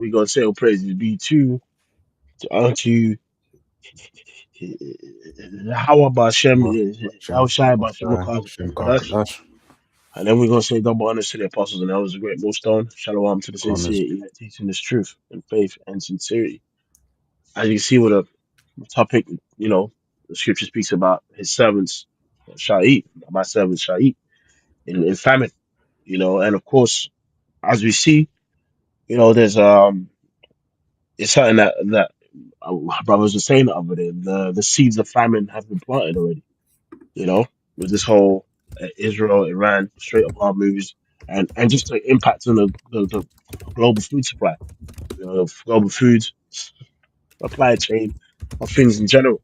we gonna say all praises be unto how about Shem, how Shem, shy about Shem Shai, Shem Kadash. Kakadash, And then we're gonna say double honors to the apostles and elders, a great millstone. Shalom to the honest. sincere elect teaching this truth and faith and sincerity. As you can see with the topic, the scripture speaks about his servants shall eat, my servants shall eat in famine, and of course, as we see, there's it's something that our brothers were saying the other day. The seeds of famine have been planted already. You know, with this whole Israel Iran straight up arm moves and just the impact on the global food supply. The global food supply chain of things in general.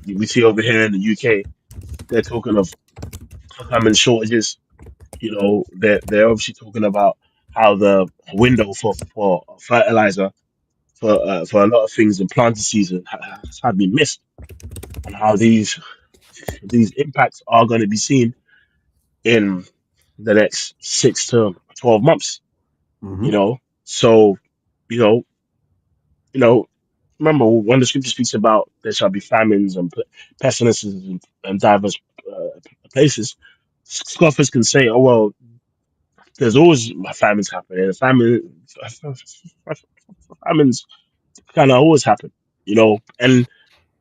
We see over here in the UK, they're talking of famine shortages. They're obviously talking about how the window for fertilizer for a lot of things in planting season has had been missed, and how these impacts are going to be seen in the next 6 to 12 months. Mm-hmm. You know, so you know, you know. Remember when the scripture speaks about there shall be famines and pestilences and diverse places. Scoffers can say, "Oh well, there's always famines happening. Famines kind of always happen,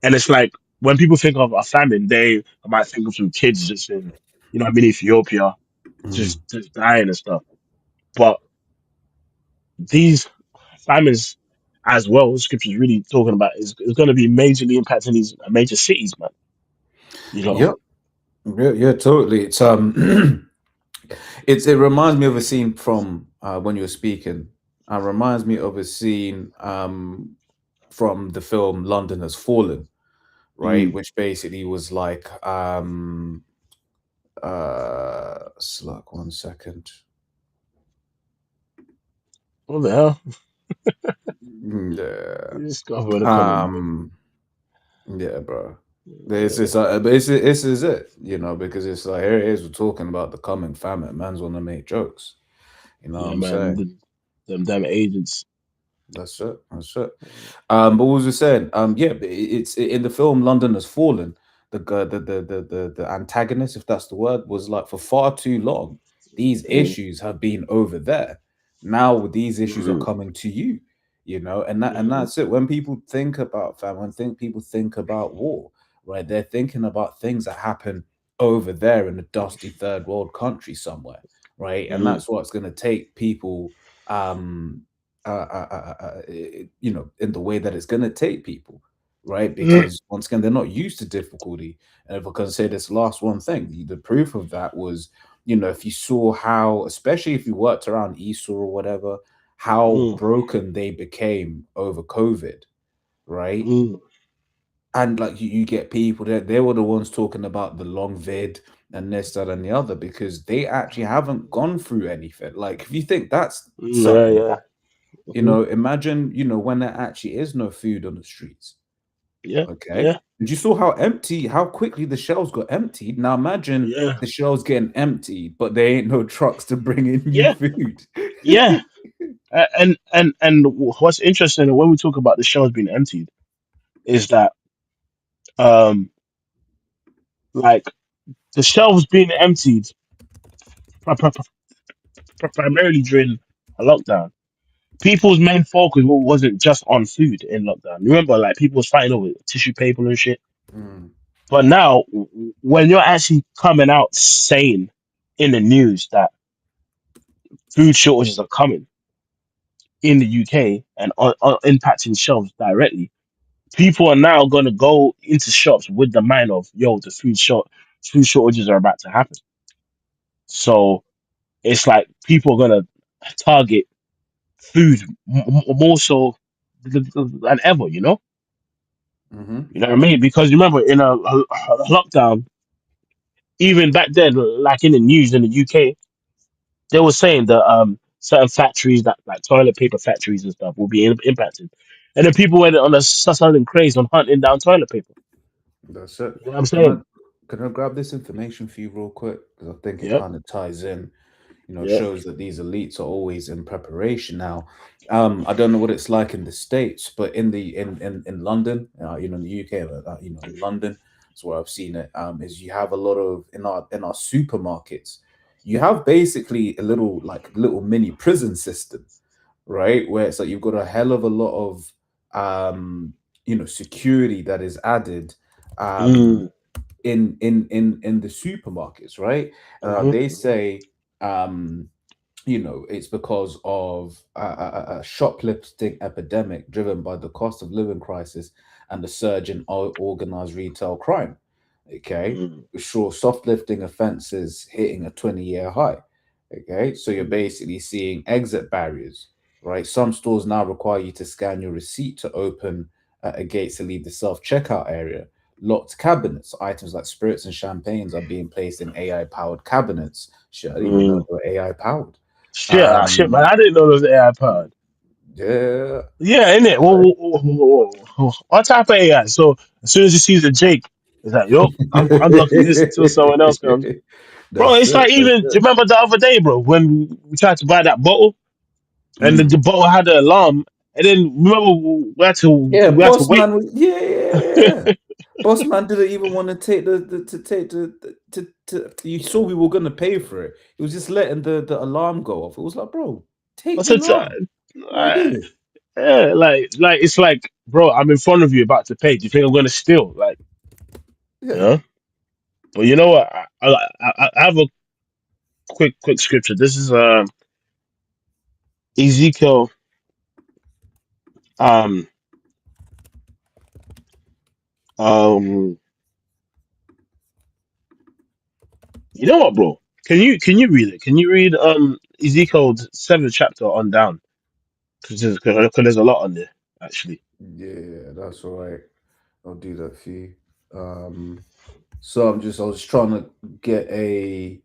and it's like when people think of a famine, they might think of some kids just in, Ethiopia, Mm. just dying and stuff. But these famines, as well, scripture's really talking about is going to be majorly impacting these major cities, man. You know, Yep. Yeah, yeah, totally. It reminds me of a scene from when you were speaking. Reminds me of a scene from the film London Has Fallen, right? mm. Which basically was like Slack, 1 second. What the hell? Yeah. You just got the comment, bro. Um yeah, bro. This Yeah, is but this is it, because it's like here it is, we're talking about the coming famine. Man's wanna make jokes. You know what yeah, I'm man. saying? Them damn agents. That's it. That's it. But what was I saying? Yeah, but in the film London Has Fallen. The antagonist, if that's the word, was like for far too long. These Mm, issues have been over there. Now these issues are mm, coming to you. And mm, that's it. When people think about famine, people think about war, right? They're thinking about things that happen over there in a dusty third world country somewhere, right? And mm, that's what's going to take people um in the way that it's going to take people, right? mm, Because once again, they're not used to difficulty. And if I can say this last one thing, the proof of that was, if you saw how, especially if you worked around Esau or whatever, how mm, broken they became over COVID, right? mm. And like you get people that they were the ones talking about the long vid and this, that, and the other because they actually haven't gone through anything. Like, if you think that's Yeah, something yeah. bad, Hmm. imagine, when there actually is no food on the streets. Yeah, Okay. yeah, And you saw how quickly the shelves got emptied. Now imagine yeah, the shelves getting emptied, but there ain't no trucks to bring in new yeah, food. yeah. And what's interesting when we talk about the shelves being emptied is that um like the shelves being emptied primarily during a lockdown. People's main focus wasn't just on food in lockdown. Remember, like people was fighting over tissue paper and shit. Mm, But now, when you're actually coming out saying in the news that food shortages are coming in the UK and are impacting shelves directly, people are now going to go into shops with the mind of, yo, the food shortages are about to happen. So it's like people are going to target food more so than ever, mm-hmm. You know what I mean? Because remember, in a lockdown, even back then, like in the news in the UK, they were saying that certain factories, that like toilet paper factories and stuff, will be impacted, and then people went on a sudden craze on hunting down toilet paper. That's it. You know what I'm Can I saying? can I grab this information for you real quick? Because I think it Yep. kind of ties in. Yeah. shows that these elites are always in preparation. Now, I don't know what it's like in the States, but in London, in the UK, in London, that's where I've seen it. Is you have a lot of in our supermarkets, you have basically a little mini prison system, right? Where it's like you've got a hell of a lot of security that is added Mm. in the supermarkets, right? Mm-hmm. They Mm-hmm. say it's because of a shoplifting epidemic driven by the cost of living crisis and the surge in organized retail crime. Okay, Mm. sure, shoplifting offenses hitting a 20-year high. Okay, so you're Mm. basically seeing exit barriers, right? Some stores now require you to scan your receipt to open a gate to leave the self checkout area. Locked cabinets, items like spirits and champagnes are being placed in AI powered cabinets. Shit, I didn't even know Mm. they were AI powered. Shit, shit, man. Um, I didn't know there was AI powered. yeah, Yeah, isn't it? What type of AI? So as soon as he sees a Jake, it's like, yo, I'm unlocking this until someone else comes. Bro, that's it's it. like That's even, do you it. remember the other day, bro, when we tried to buy that bottle and the Mm. bottle had an alarm, and then remember Yeah, we had to boss wait. man. Yeah. Boss man didn't even want to take the to take to. You saw we were gonna pay for it. He was just letting the alarm go off. It was like, bro, take What's the it? alarm. What are you Uh, doing? yeah, like it's like, bro, I'm in front of you about to pay. Do you think I'm gonna steal? Like, you Yeah. know? But you know what? I have a quick scripture. This is Ezekiel. Um, um, you know what, bro? Can you read it? Can you read Ezekiel's 7th chapter on down? Because there's a lot on there actually. Yeah, that's all right. I'll do that for you. Um, so I was trying to get a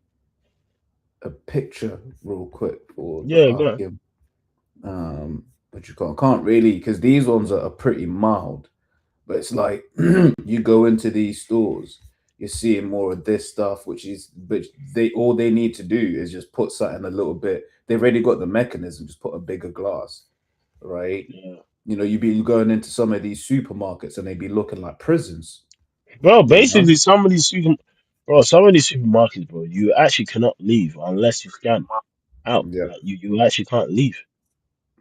picture real quick for the Yeah, go on. Akim. But you can't really because these ones are pretty mild. But it's like you go into these stores, you're seeing more of this stuff, but they all they need to do is just put something a little bit. They've already got the mechanism, just put a bigger glass, right? Yeah. You be going into some of these supermarkets and they be looking like prisons, Bro, you know? basically, some of these supermarkets, bro, you actually cannot leave unless you scan out. Yeah, Like you actually can't leave.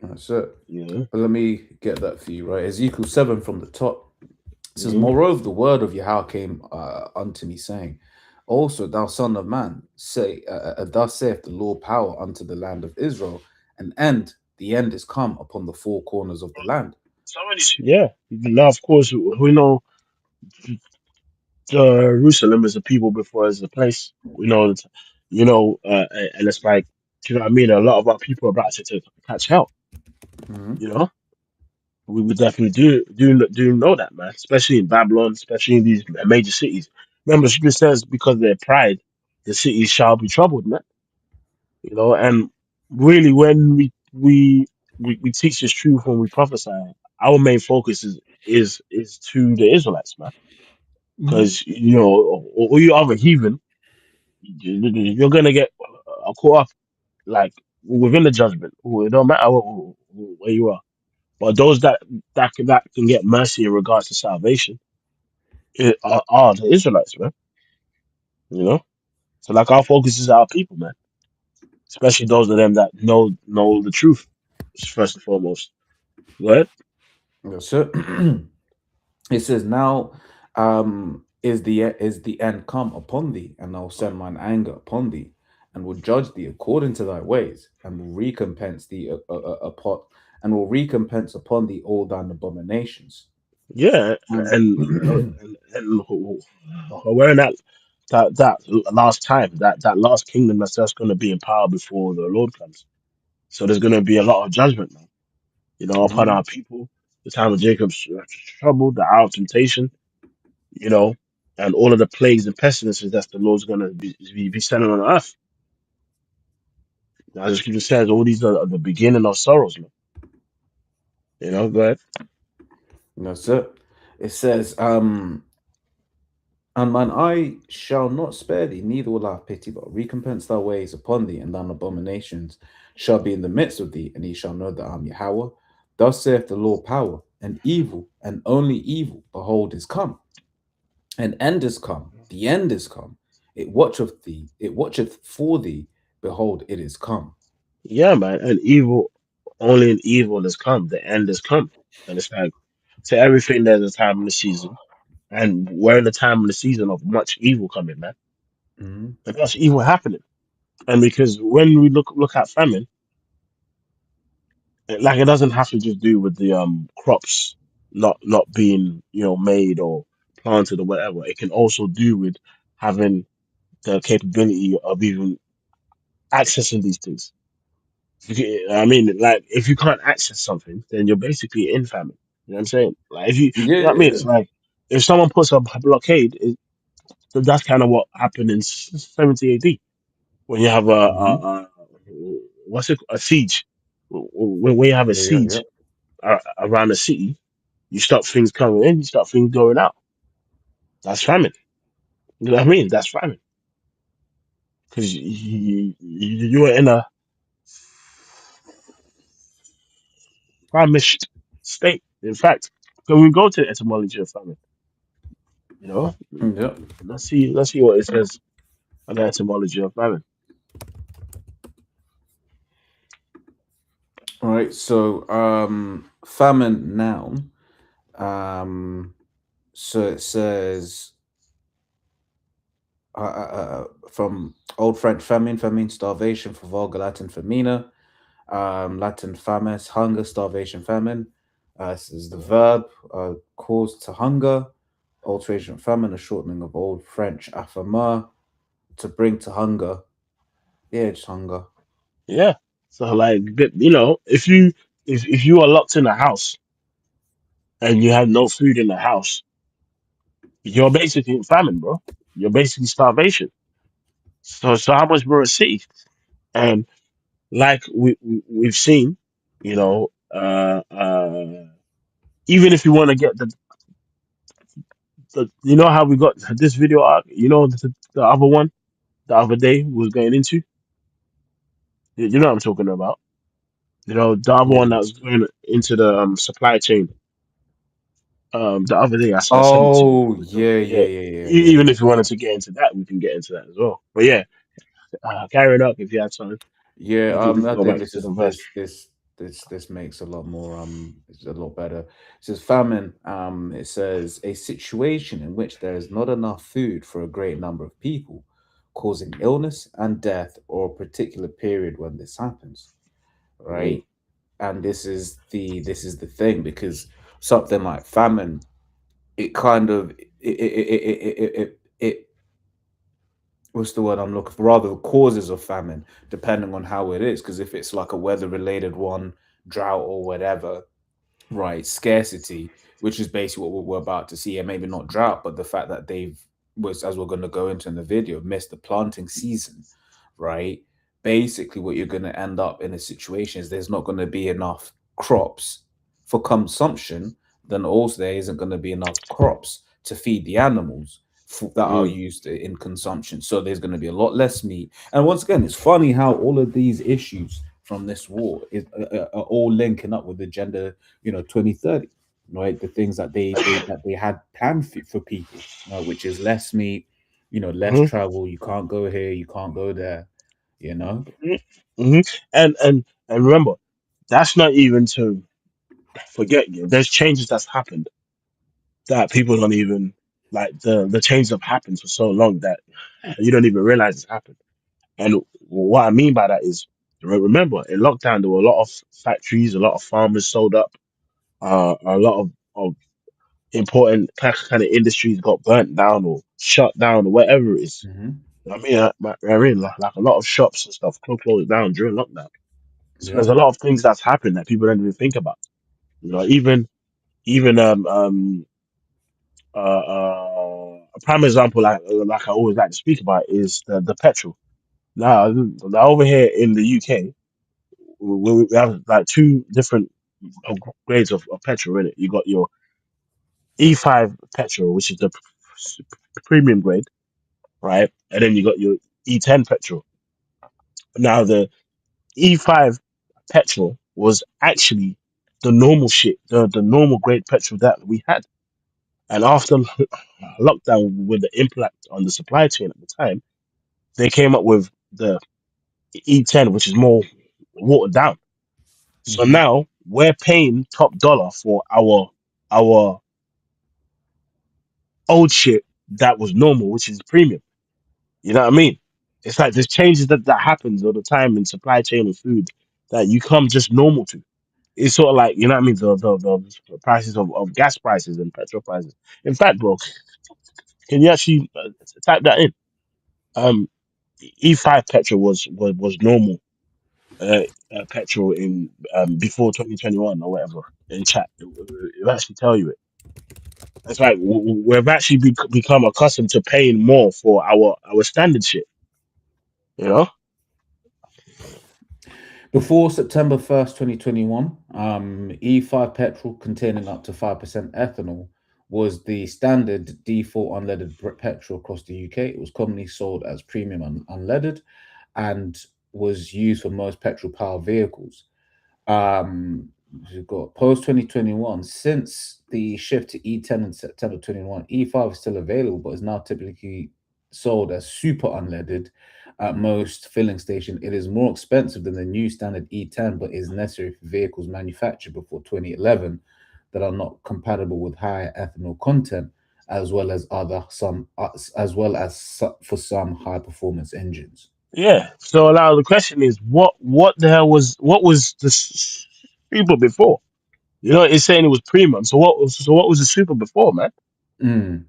that's it. You know. But let me get that for you, right? Ezekiel 7 from the top. It says, Hmm. moreover, the word of Yahweh came unto me, saying, also, thou son of man, say, thus saith the Lord power unto the land of Israel, the end is come upon the four corners of the land. Yeah. Now, of course, we know Jerusalem is a people before as a place. We know, and it's like, do you know what I mean? A lot of our people are about to catch hell. Mhm. You know, we would definitely do know that, man. Especially in Babylon, especially in these major cities. Remember, the scripture says, because of their pride, the cities shall be troubled, man. And really, when we teach this truth when we prophesy, our main focus is to the Israelites, man. Mhm. Because all you other heathen, you're gonna get caught up like within the judgment. It don't matter where you are. But those that can get mercy in regards to salvation are the Israelites, man. You know. So like our focus is our people, man. Especially those of them that know the truth first and foremost. Go ahead. That's it. It says, now is the end come upon thee, and I'll send mine anger upon thee, and will judge thee according to thy ways, and will recompense thee upon thee all thine abominations. Yeah, Um, and we're in that last time, that last kingdom that's just going to be in power before the Lord comes. So there's going to be a lot of judgment now, upon mhm, our people. The time of Jacob's trouble, the hour of temptation, you know, and all of the plagues and pestilences that the Lord's going to be sending on earth. Now, the scripture says all these are the beginning of sorrows, man. Go ahead. that's it. It says, And mine eye shall not spare thee, neither will I have pity, but recompense thy ways upon thee, and thine abominations shall be in the midst of thee, and he shall know that I am Yahweh. Thus saith the Lord power, and evil, and only evil, behold, is come. An end is come, the end is come. It watcheth thee, it watcheth for thee, behold, it is come. Yeah, man. And evil, only an evil has come. The end has come. And it's like, to everything, there's a time in the season. And we're in the time in the season of much evil coming, man. Mhm. And much evil happening. And because when we look at famine, like it doesn't have to just do with the crops not being made or planted or whatever. It can also do with having the capability of even accessing these things. I mean, like if you can't access something, then you're basically in famine. You know what I'm saying? Like if you know what I mean? Yeah. It's like if someone puts a blockade, that's kind of what happened in 70 AD when you have Mhm. a what's it a siege. When you have a Yeah, yeah, yeah. siege around a city, you stop things coming in, you stop things going out. That's famine. You know what I mean? That's famine because you are in a famished state. In fact, when we go to the etymology of famine, you know, Yeah. let's see what it says on the etymology of famine. All right. So, famine noun. So it says from Old French famine, famine, starvation, for vulgar Latin famina, Latin fames, hunger, starvation, famine. This is the verb, cause to hunger, alteration famine, a shortening of Old French affameur, to bring to hunger. Yeah, just hunger. Yeah. So like, if you are locked in a house and you have no food in the house, you're basically in famine, bro. You're basically starvation. So how much more a city? And like we've seen, you know, even if you want to get you know how we got this video out, the other one the other day was going into, you know what I'm talking about. The other one Yeah. that was going into the supply chain. The other day I sent it to you. Oh, yeah, yeah, Yeah, yeah, yeah, yeah, even yeah, if you wanted to get into that, we can get into that as well. But yeah, carrying up if you have time, yeah. we can I go think back this to is the verse. this makes a lot more it's a lot better. It says famine. It says a situation in which there is not enough food for a great number of people, causing illness and death, or a particular period when this happens. Mm, Right, and this is the thing because something like famine, it kind of it what's the word I'm looking for? Rather, the causes of famine, depending on how it is. Because if it's like a weather related one, drought or whatever, right? Scarcity, which is basically what we're about to see, and maybe not drought, but the fact that they've was as we're going to go into in the video, missed the planting season, right? Basically, what you're going to end up in a situation is there's not going to be enough crops for consumption. Then also there isn't going to be enough crops to feed the animals that are mm, used in consumption. So there's going to be a lot less meat. And once again, it's funny how all of these issues from this war are all linking up with the gender 2030, right? The things that they had planned for people, which is less meat, less mhm, travel. You can't go here, you can't go there, you know. mhm, mhm. And remember, that's not even to forget. There's changes that's happened that people don't even like. The changes have happened for so long that you don't even realize it's happened. And what I mean by that is, remember, in lockdown, there were a lot of factories, a lot of farmers sold up, a lot of important kind of industries got burnt down or shut down or whatever it is. Hmm. Like a lot of shops and stuff closed down during lockdown. So Yeah. there's a lot of things that's happened that people don't even think about. Even a prime example, like I always like to speak about, is the petrol. Now over here in the UK, we have like two different grades of petrol in it. You got your E5 petrol, which is the premium grade, right? And then you got your E10 petrol. Now the E5 petrol was actually the normal shit, the normal grade petrol that we had. And after lockdown, with the impact on the supply chain at the time, they came up with the E10, which is more watered down. So Hmm. now we're paying top dollar for our old shit that was normal, which is premium. You know what I mean? It's like there's changes that happens all the time in supply chain of food that you come just normal to. It's sort of like, you know what I mean, the prices of gas prices and petrol prices. In fact, bro, can you actually type that in? Um, E5 petrol was normal petrol in before 2021 or whatever in chat. It'll actually tell you it. It's like we've actually become accustomed to paying more for our standard shit. You know? Before September 1st, 2021, E5 petrol containing up to 5% ethanol was the standard default unleaded petrol across the UK. It was commonly sold as premium unleaded and was used for most petrol powered vehicles. Um, we've got post 2021. Since the shift to E10 in September 21, E5 is still available, but is now typically sold as super unleaded at most filling station. It is more expensive than the new standard E10, but is necessary for vehicles manufactured before 2011 that are not compatible with higher ethanol content, as well as for some high performance engines. Yeah. So now the question is, what the hell what was the super before? You know, it's saying it was premium. So what was the super before, man? Mm,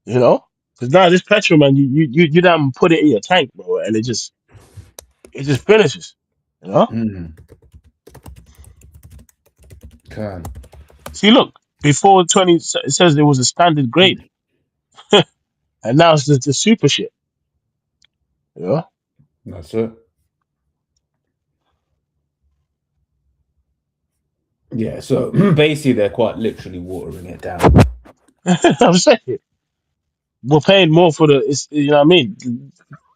You know, because now this petrol, man, you damn put it in your tank, bro, and it just finishes. You know. mm, can. See, look, before 20, it says there was a standard grade, and now it's the super shit. You know. That's it. Yeah, so basically they're quite literally watering it down. I'm saying we're paying more for the. It's, you know what I mean?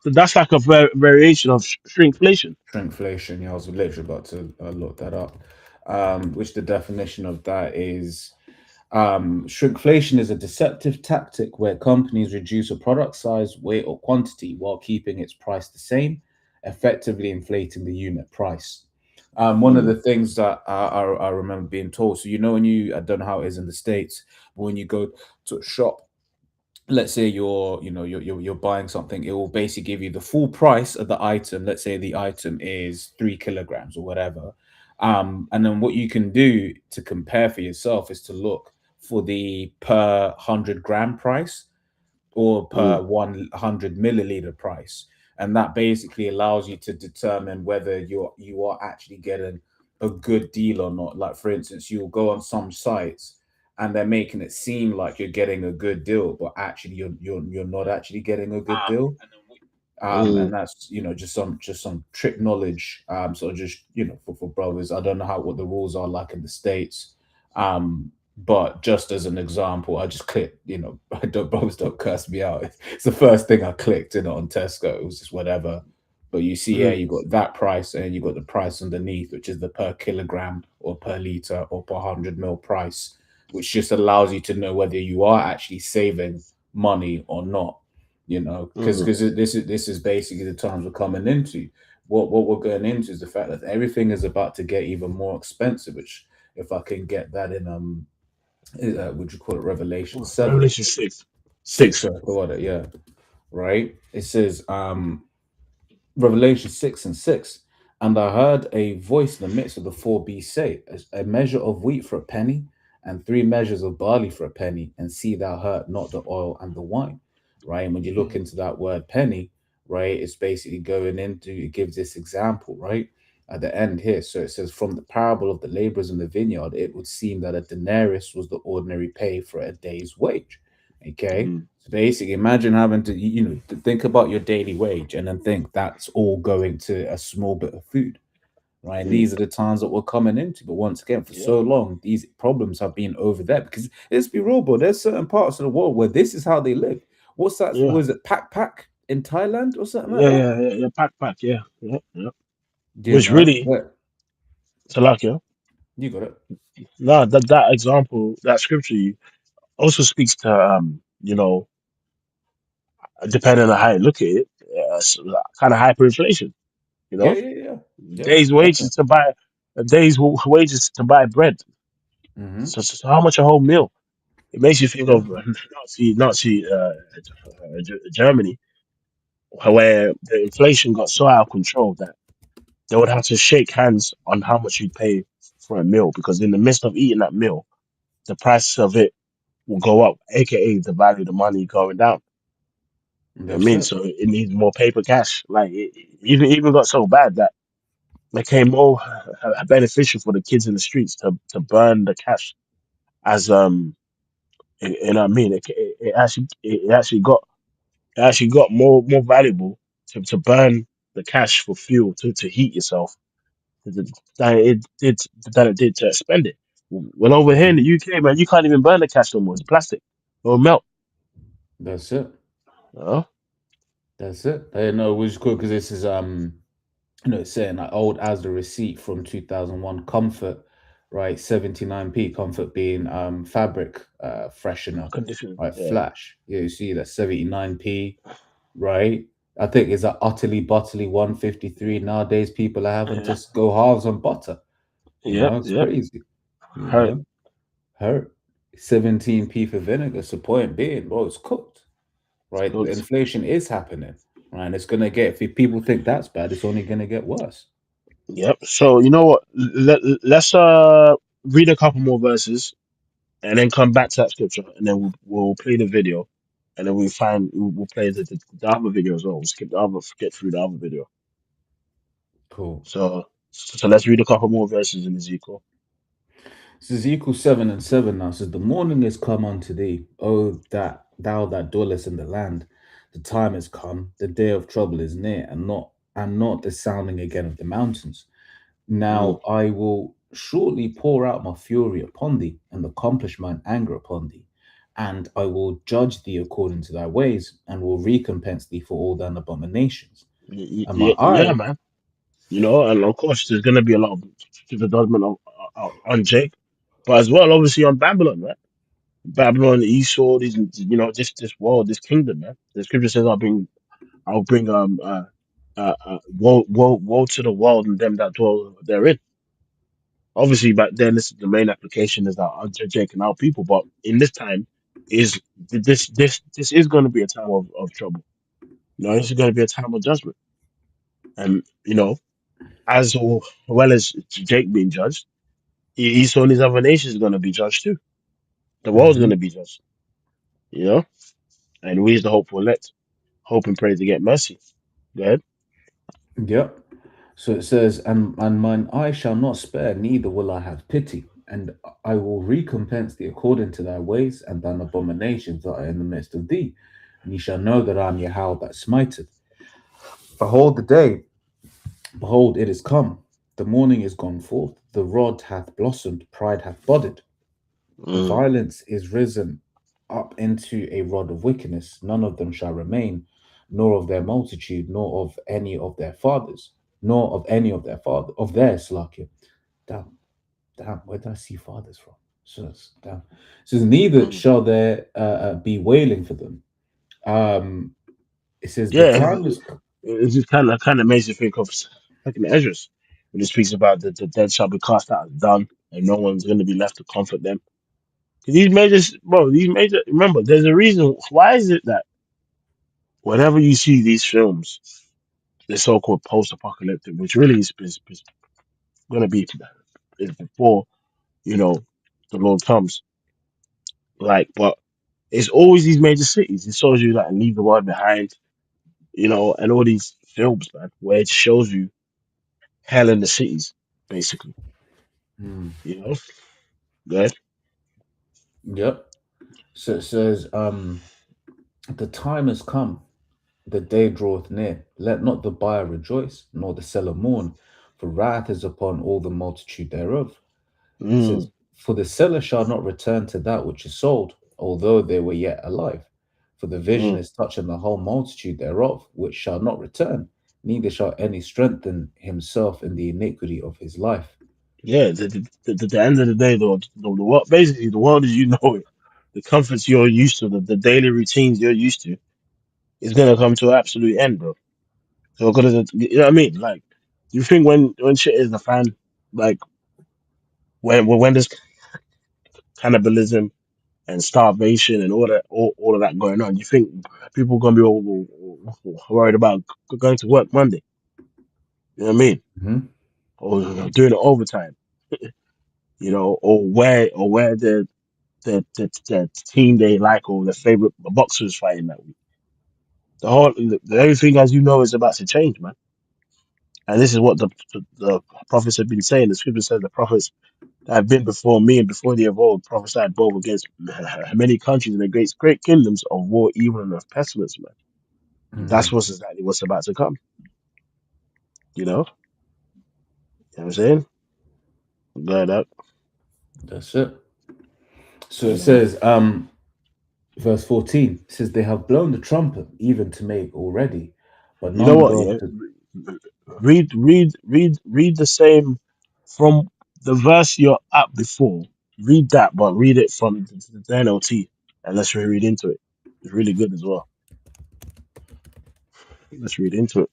So that's like a variation of shrinkflation. Shrinkflation. Yeah, I was literally about to look that up. Which the definition of that is shrinkflation is a deceptive tactic where companies reduce a product size, weight, or quantity while keeping its price the same, effectively inflating the unit price. One of Mm, the things that I remember being told, so when I don't know how it is in the States, but when you go to a shop, let's say you're buying something, it will basically give you the full price of the item. Let's say the item is 3 kilograms or whatever, and then what you can do to compare for yourself is to look for the per 100 gram price or per mm, 100 milliliter price, and that basically allows you to determine whether you are actually getting a good deal or not. Like, for instance, you'll go on some sites and they're making it seem like you're getting a good deal, but actually you're not actually getting a good deal. And mm, that's just some trick knowledge, sort of just for brothers. I don't know what the rules are like in the States, but just as an example, I just clicked, I don't, brothers, don't curse me out. It's the first thing I clicked in on Tesco. It was just whatever. But you see, yeah, mm, you got that price, and you got the price underneath, which is the per kilogram or per liter or per 100 ml price, which just allows you to know whether you are actually saving money or not. Because mm, this is basically the times we're coming into. What we're going into is the fact that everything is about to get even more expensive. Which, if I can get that in would you call it Revelation mm. 7, Revelation 6. 6, 6. sorry, got it, yeah, right. It says Revelation 6 and 6. And I heard a voice in the midst of the four beasts say, a measure of wheat for a penny, and 3 measures of barley for a penny, and see thou hurt not the oil and the wine. Right. And when you look Mm, into that word penny, right, it's basically going into, it gives this example, right, at the end here. So it says, from the parable of the laborers in the vineyard, it would seem that a denarius was the ordinary pay for a day's wage. Okay. mm, So basically, imagine having to, to think about your daily wage and then think that's all going to a small bit of food, right? And Mm, these are the times that we're coming into. But once again, for yeah, so long, these problems have been over there. Because let's be real, bro, there's certain parts of the world where this is how they live. What's that? yeah, Was it Pak in Thailand or something like yeah, that? yeah, yeah, yeah. Pack, yeah, yeah, yeah. You Which know, really, but Salakia, you got it. no, that example, that scripture, also speaks to depending on how you look at it, kind of hyperinflation. You Yeah, know, yeah, yeah, yeah, days wages definitely. to buy a day's wages to buy bread. Mm-hmm. So how much a whole meal? It makes you think Yeah, of Nazi Germany, where the inflation got so out of control that they would have to shake hands on how much you'd pay for a meal, because in the midst of eating that meal, the price of it will go up, aka the value of the money going down. You know what I that's mean? it. So it needs more paper cash. Like it even got so bad that it became more beneficial for the kids in the streets to burn the cash as you know what I mean? It actually got more valuable to burn the cash for fuel to heat yourself than it did to spend it. Well, over here in the Mhm. UK, man, you can't even burn the cash no more. It's plastic. It'll melt. That's it. You know? That's it. I know, which is cool because this is it's saying like old as the receipt from 2001 comfort, right? 79p comfort being fabric freshener, Condition. right? Yeah. Flash. Yeah, you see that 79p, right? I think it's a utterly butterly 153. Nowadays people are having to Yeah. go halves on butter. You Yep. know, it's Yep. crazy. You Hurt. know, hurt. 17p for vinegar. So point being, bro, it's cooked. It's Right? The cooked. inflation is happening, right? And it's gonna get. If people think that's bad, it's only gonna get worse. Yep. So you know what? Let's read a couple more verses and then come back to that scripture, and then we'll play the video, and then we'll play the other video as well. We'll skip through the other video. Cool. So let's read a couple more verses in Ezekiel. This is Ezekiel 7:7 now. It says, the morning is come unto thee, O that thou that dwellest in the land. The time is come, the day of trouble is near, and not the sounding again of the mountains. Mm, Now I will shortly pour out my fury upon thee, and accomplish mine anger upon thee. And I will judge thee according to thy ways, and will recompense thee for all thine abominations. And my yeah, eye, man. You know, and of course, there's gonna be a lot of the judgment on Jake, but as well, obviously, on Babylon, right? Babylon, Esau, these, this world, this kingdom, man. The scripture says, I'll bring woe to the world and them that dwell therein. Obviously, back then, this is the main application is our Jake and our people, but in this time, is this is going to be a time of trouble. You know, this is going to be a time of judgment, and as well as Jake being judged, Esau and these other nations are going to be judged too. The world's going Mhm. to be judged, you know, and we as the hopeful elect hope and pray to get mercy. Go ahead. Yep. So it says, and mine eye shall not spare, neither will I have pity, and I will recompense thee according to thy ways and thine abominations that are in the midst of thee. And ye shall know that I am Yahweh that smiteth. Behold the day, behold, it is come. The morning is gone forth, the rod hath blossomed, pride hath budded. Mm, Violence is risen up into a rod of wickedness. None of them shall remain, nor of their multitude, nor of any of their fathers, nor of any of their father of theirs. Slakia. Damn, damn. Where did I see fathers from? So damn. It says neither mm. shall there be wailing for them. It says the Yeah, time is. it just kind of makes you think of second Esdras when it speaks about the dead shall be cast out as dung, and no one's going to be left to comfort them. 'Cause these major. Remember, there's a reason. Why is it that whenever you see these films, the so-called post-apocalyptic, which really is going to be is before you know the Lord comes, like, but it's always these major cities. It shows you like leave the world behind, and all these films, man, where it shows you hell in the cities, basically. Hmm, You know, good. yep. So it says, the time has come, the day draweth near. Let not the buyer rejoice, nor the seller mourn. for wrath is upon all the multitude thereof. It Mm, says, for the seller shall not return to that which is sold, although they were yet alive. For the vision mm. is touching the whole multitude thereof, which shall not return, neither shall any strengthen himself in the iniquity of his life. Yeah, the end of the day, though, the world, basically, the world as you know it, the comforts you're used to, the daily routines you're used to, is gonna come to an absolute end, bro. So, because you know what I mean? Like, you think when shit is the fan, like when there's cannibalism and starvation and all of that going on, you think people gonna be all worried about going to work Monday? You know what I mean? Mhm. Or doing it overtime, you know, or where the team they like or their favorite boxers fighting that week. Everything as you know is about to change, man. And this is what the prophets have been saying. The scripture says the prophets that have been before me and before the of old prophesied both against many countries and against great kingdoms of war, evil, and of pestilence, man. And that's Mm, what's exactly what's about to come. You know, you know what I'm saying? Glad that, that's it. So you it know. says, verse 14 says, they have blown the trumpet even to make already, but You know none what? goeth Yeah, to. read the same from the verse you're at before. Read that, but read it from the NLT, and let's read into it. It's really good as well. Let's read into it.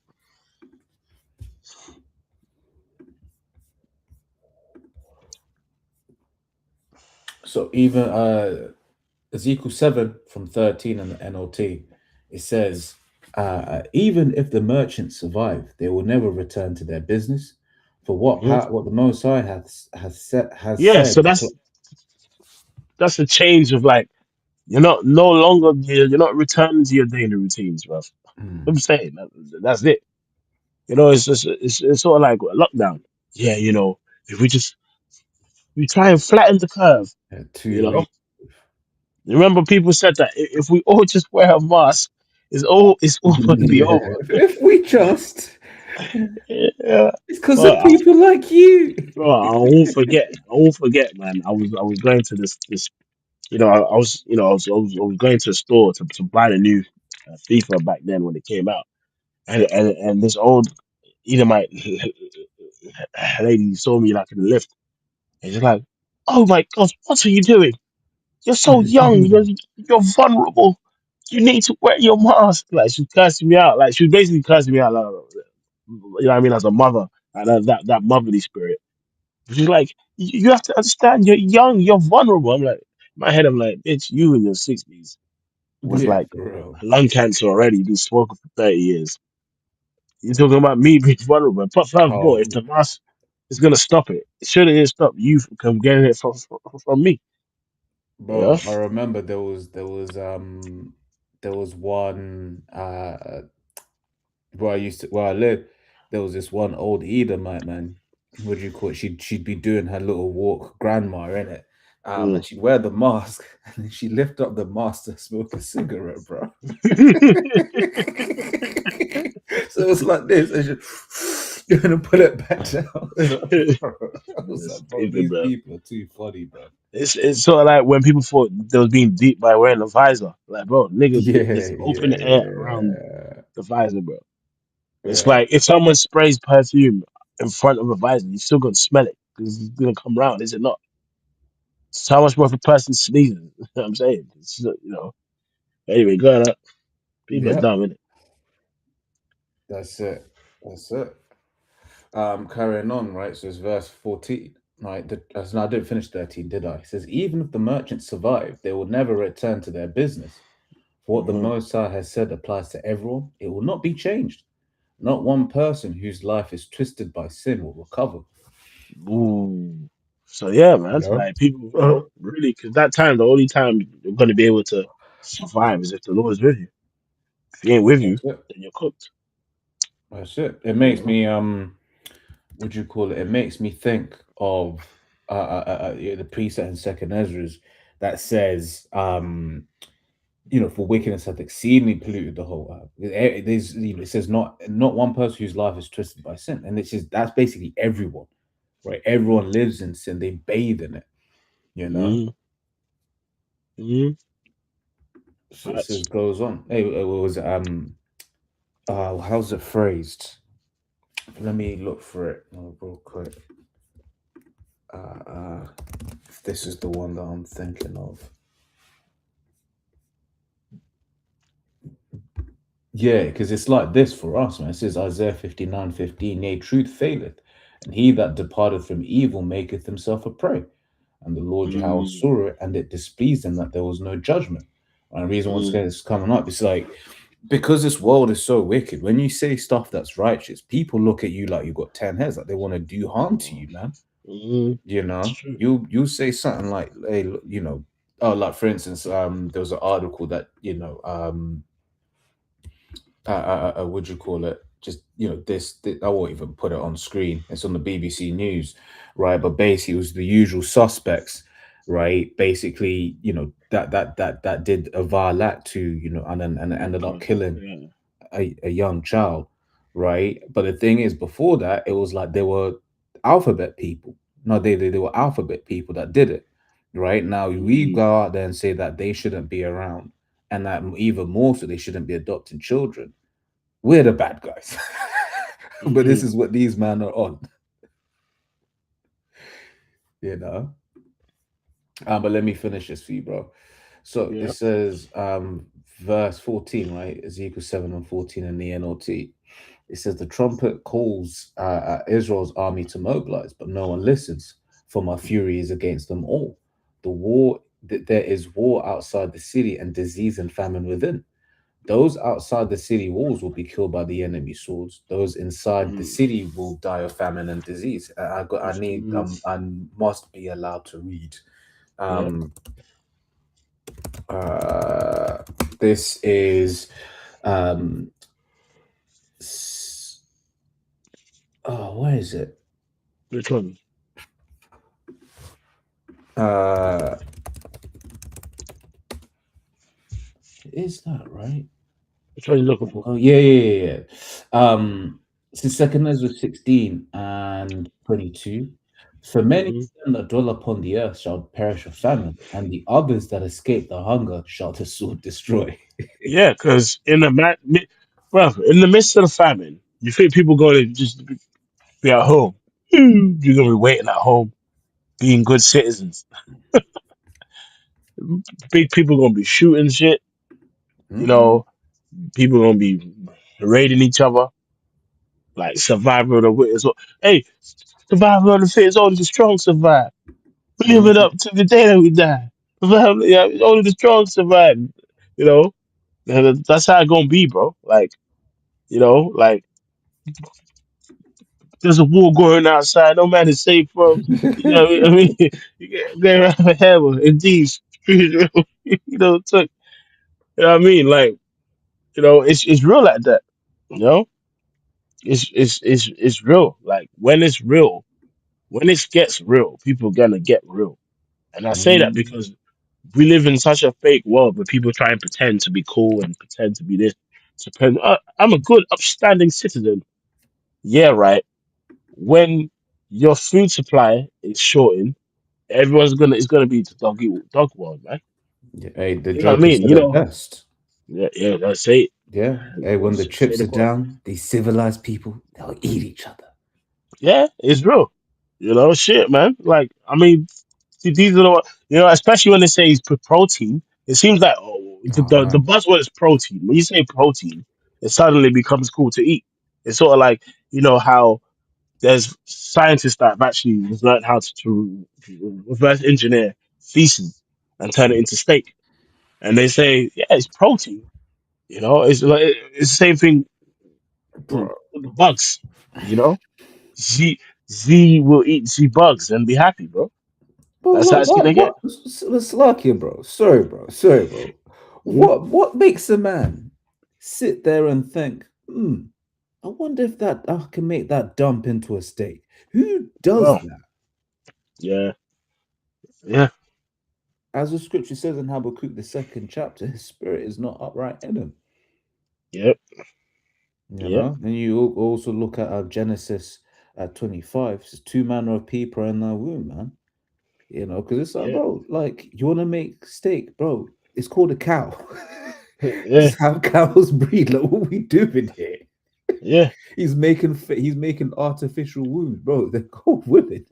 So even Ezekiel 7 from 13 in the NLT, it says, even if the merchants survive, they will never return to their business. For Hmm. what the Most High has Yeah, said. so that's a change of like you're not no longer you're not returning to your daily routines, bro. Mm, I'm saying that's it. You know, it's just it's sort of like a lockdown. Yeah, you know, if we try and flatten the curve, you too know. late. Remember, people said that if we all just wear a mask, it's all going to be Yeah, over. if we just, Yeah, it's because but of people like you. bro, I won't forget. I won't forget, man. I was going to this. I was going to a store to buy the new FIFA back then when it came out, and this old Edomite lady saw me like in the lift, and she's like, "Oh my God, what are you doing? You're so young. You're vulnerable. You need to wear your mask." Like she cursing me out. Like she was basically cursing me out. Like, you know what I mean? As a mother, and that motherly spirit. She's like, you have to understand. You're young. You're vulnerable. I'm like, in my head, I'm like, bitch, you in your 60s with Yeah, like for real. lung cancer already. You've been smoking for 30 years. You're talking about me being vulnerable. But first of all, if Oh, the mask is gonna stop it, it should have stopped you from getting it from me. You know? bro, I remember there was one where I used to where I lived, there was this one old Edomite man. What do you call it? She'd be doing her little walk, grandma in it, Mm. and she'd wear the mask, and then she'd lift up the mask to smoke a cigarette, bro. So it's like this, and you're gonna put it back down. I was It's like, bro, stupid, these bro. people are too funny, bro. It's sort of like when people thought they was being deep by wearing a visor. Like, bro, nigga, Yeah, there's open air around yeah, the visor, bro. It's yeah. like if someone sprays perfume in front of a visor, you're still gonna smell it because it's gonna come round, is it not? It's how much more if a person sneezes. You know what I'm saying? Anyway, going up, people are Yeah, dumb, innit? that's it. That's it. Carrying on, right? So it's verse 14, right? No, I didn't finish 13, did I? It says, even if the merchants survive, they will never return to their business. For what the Hmm. Most High has said applies to everyone. It will not be changed. Not one person whose life is twisted by sin will recover. Ooh. So yeah, man. You know? Like people, really, because that time, the only time you're gonna be able to survive is if the Lord is with you. If He ain't with you, That's it. then you're cooked. That's it. It You makes know. me what do you call it? It makes me think of yeah, the precept in Second Ezra's that says for wickedness hath exceedingly polluted the whole earth. There's, it says not one person whose life is twisted by sin, and it's just that's basically everyone, right? Everyone lives in sin; they bathe in it. You know. Mm, mm, So it facts. says goes on. Hey, what was it? How's it phrased? Let me look for it real quick. If this is the one that I'm thinking of. Yeah, because it's like this for us, man. It says Isaiah 59:15, yea, truth faileth, and he that departeth from evil maketh himself a prey. And the Lord Jehovah Mm, saw it, and it displeased him that there was no judgment. And the reason why mm, it's coming up, it's like because this world is so wicked, when you say stuff that's righteous, people look at you like you've got 10 heads, like they want to do harm to you, man. You it's know, true. you say something like, hey, oh, like for instance, there was an article that, would you call it? Just this, I won't even put it on screen. It's on the BBC News, right? But basically, it was the usual suspects, right? Basically, that did a vile act to and Oh ended up God, killing yeah. a young child, right? But the thing is, before that, it was like they were alphabet people. No, they were alphabet people that did it, right? Now we Mm, go out there and say that they shouldn't be around, and that even more so, they shouldn't be adopting children. We're the bad guys. But this mm, is what these men are on, you know. But let me finish this for you, bro. So it yeah. says, verse 14, right? Ezekiel 7 and 14 in the NLT. It says, the trumpet calls Israel's army to mobilize, but no one listens, for my fury is against them all. There is war outside the city and disease and famine within. Those outside the city walls will be killed by the enemy swords. Those inside the Mm, city will die of famine and disease. mm, I must be allowed to read. yeah. Um, uh, this is, um, where is it? Which one? Uh, is that right? Which one are you looking for? Oh, yeah, yeah, yeah, yeah. It's in Second Ezra 16 and 22. For many of Mm-hmm. them that dwell upon the earth shall perish of famine, and the others that escape the hunger shall the sword destroy. Yeah, because well, in the midst of the famine, you think people going to just be at home? You're gonna be waiting at home, being good citizens. Big people gonna be shooting shit. You Mm-mm. know, people gonna be raiding each other. Like survival of the fittest. Hey, survival of the fittest. Only the strong survive. We live it Mhm. up to the day that we die. Yeah, only the strong survive. You know, and that's how it gonna be, bro. Like, like there's a war going outside. No man is safe, bro. You know what I mean? You get around the hammer. Indeed, you took. You know what I mean? Like, it's real like that. You know, it's real. Like when it's real, when it gets real, people gonna get real. And I say that Mhm. because we live in such a fake world where people try and pretend to be cool and pretend to be this. I'm a good, upstanding citizen. Yeah, right. When your food supply is shorting, it's gonna be the dog world, man. Yeah, hey, the You know what I Joker mean? said it best. Yeah, yeah. That's it. Yeah. Hey, when the Say chips the are quote. down, these civilized people, they'll eat each other. Yeah, it's real. Shit, man. Like, I mean, these are especially when they say it's protein. It seems like Oh the man. buzzword is protein. When you say protein, it suddenly becomes cool to eat. It's sort of like how there's scientists that have actually learned how to reverse engineer feces and turn it into steak, and they say, yeah, it's protein. It's the same thing Bro. with the bugs. You know, Z Z will eat Z bugs and be happy, bro. But That's how it's gonna get. let's lock here, bro. Sorry, bro. Sorry, bro. Mhm. What makes a man sit there and think, I wonder if that I can make that dump into a steak? Who does Well, that? yeah, yeah. as the scripture says in Habakkuk, the second chapter, his spirit is not upright in him. Yep. You Yep. know, and you also look at Genesis at 25, it's two manner of people in thy womb, man. You know, because it's like, Yep. bro, like you want to make steak, bro. It's called a cow. Yeah. Just have cows breed. Like, what we doing here? Yeah. He's making artificial wounds, bro. They're called women,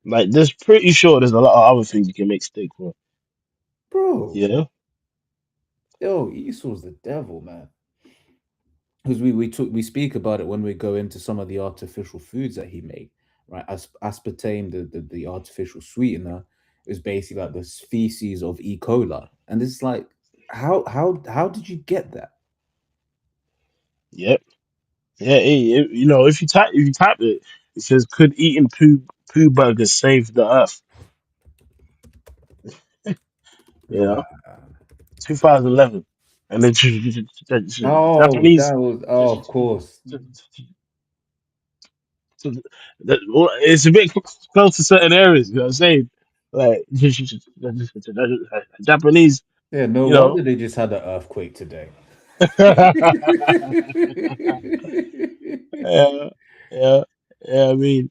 Like, there's pretty sure there's a lot of other things you can make steak for. bro. You know? Yo, Esau's the devil, man. Because we speak about it when we go into some of the artificial foods that he made, right? Aspartame, the artificial sweetener, is basically like the species of E. coli, and it's like, how did you get that, Yep. Yeah. You know, if you type it, it says, "Could eating poo burgers save the earth?" You know, man? 2011, and then Oh, Japanese. that was, oh, of course. It's a bit close to certain areas. You know what I'm saying? Like Japanese. Yeah, no You know. wonder they just had an earthquake today. Yeah, yeah, yeah. I mean,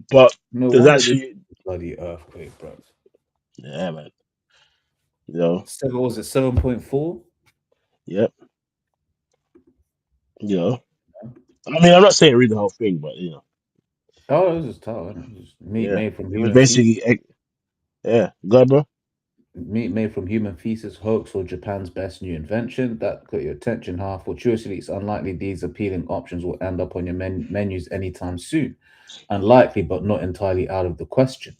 but No there's wonder this actually, bloody earthquake, bro. yeah, man. You know, Seven, what was it 7.4? yep. You know, I mean, I'm not saying read the whole thing, but Oh, it was just tall. It was just meat yeah, made from it was human feces. basically, yeah, good, bro. Meat made from human feces, hoax, or Japan's best new invention. That got your attention, huh? Fortuitously, it's unlikely these appealing options will end up on your menus anytime soon. Unlikely, but not entirely out of the question.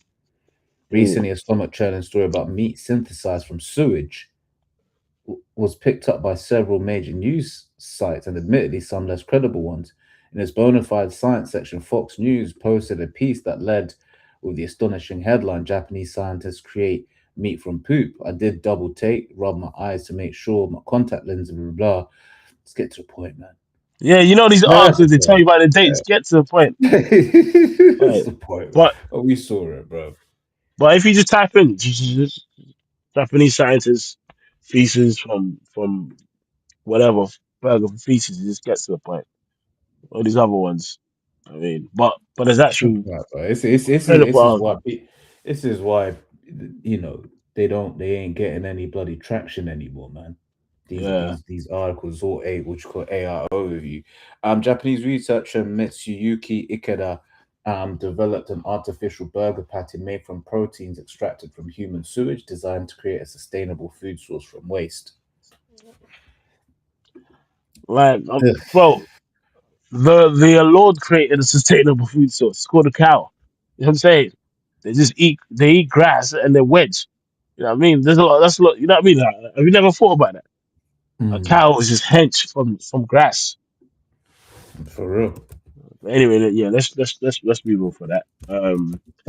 Mm. Recently, a stomach churning story about meat synthesized from sewage was picked up by several major news sites and admittedly some less credible ones. In its bona fide science section, Fox News posted a piece that led with the astonishing headline Japanese scientists create meat from poop. I did double take, rub my eyes to make sure my contact lens, blah, blah, blah. Let's get to the point, man. Yeah, you know these That's the articles they tell point. you about the dates. Get to the point. That's Right. the point. But Oh, we saw it, bro. if you just type in Japanese scientists feces from whatever burger feces, it just gets to the point. All these other ones, I mean, but there's actual Right, bro. This is credible. why this is why you know they ain't getting any bloody traction anymore, man. Yeah. These articles all a which called AI overview. Japanese researcher Mitsuyuki Ikeda developed an artificial burger patty made from proteins extracted from human sewage, designed to create a sustainable food source from waste. Like, Ugh. bro, the Lord created a sustainable food source. It's called a cow. You know what I'm saying? They eat grass and they're wedge. You know what I mean? There's a lot. That's a lot. You know what I mean? Have you never thought about that? A Hmm, cow is just hench from grass. for real. But anyway, yeah. Let's move on for that.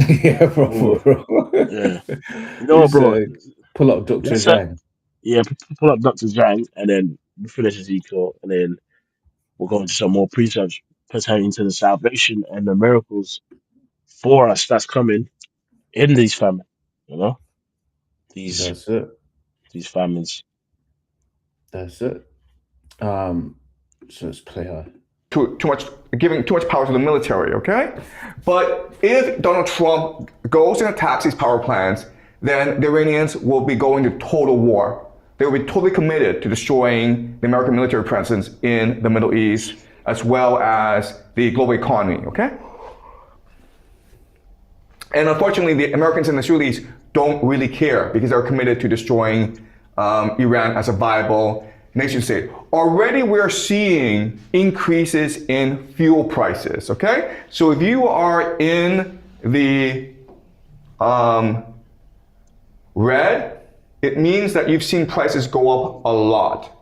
Yeah, bro, for Well, real. yeah. You know what, It's bro? pull up Dr. Let's Zhang. yeah, pull up Doctor Zhang and then we finish Ezekiel and then we'll go into some more precepts pertaining to the salvation and the miracles for us that's coming in these famines. You know, these That's it. these famines. That's it. Um, so let's play her. Too much, giving too much power to the military, okay? But if Donald Trump goes and attacks these power plants, then the Iranians will be going to total war. They will be totally committed to destroying the American military presence in the Middle East, as well as the global economy, okay? And unfortunately, the Americans and the Israelis don't really care because they're committed to destroying Iran as a viable nation state. Already we're seeing increases in fuel prices, okay? So if you are in the red, it means that you've seen prices go up a lot,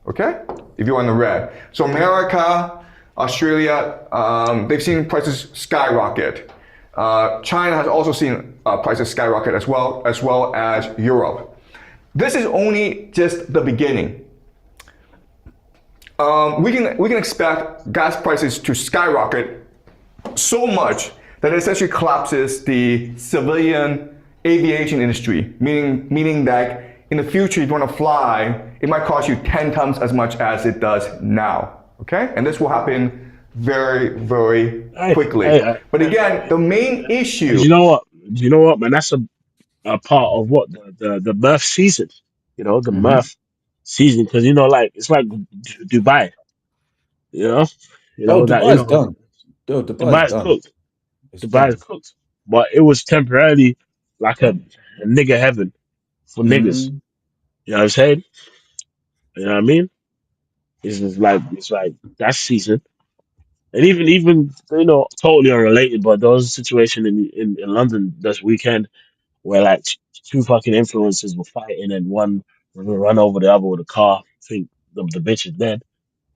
okay? If you're in the red. So America, Australia, they've seen prices skyrocket. China has also seen prices skyrocket as well as Europe. This is only just the beginning. We can expect gas prices to skyrocket so much that it essentially collapses the civilian aviation industry, meaning that in the future, if you want to fly, it might cost you 10 times as much as it does now. Okay? And this will happen very, very Hey, quickly. hey, But again, the main and issue. you know what? You know what, man? That's a part of what the Murph season. The Hmm. Murph season, because like it's like Dubai. You know, Oh, that Dubai's done. Yo, Dubai's Dubai's done. cooked. It's Dubai's done. cooked, but it was temporarily like a nigger heaven for niggas. Mm. You know what I'm saying? You know what I mean? It's like that season, and even totally unrelated, but there was a situation in London this weekend where like two fucking influencers were fighting and one run over the other with a car. I think the bitch is dead.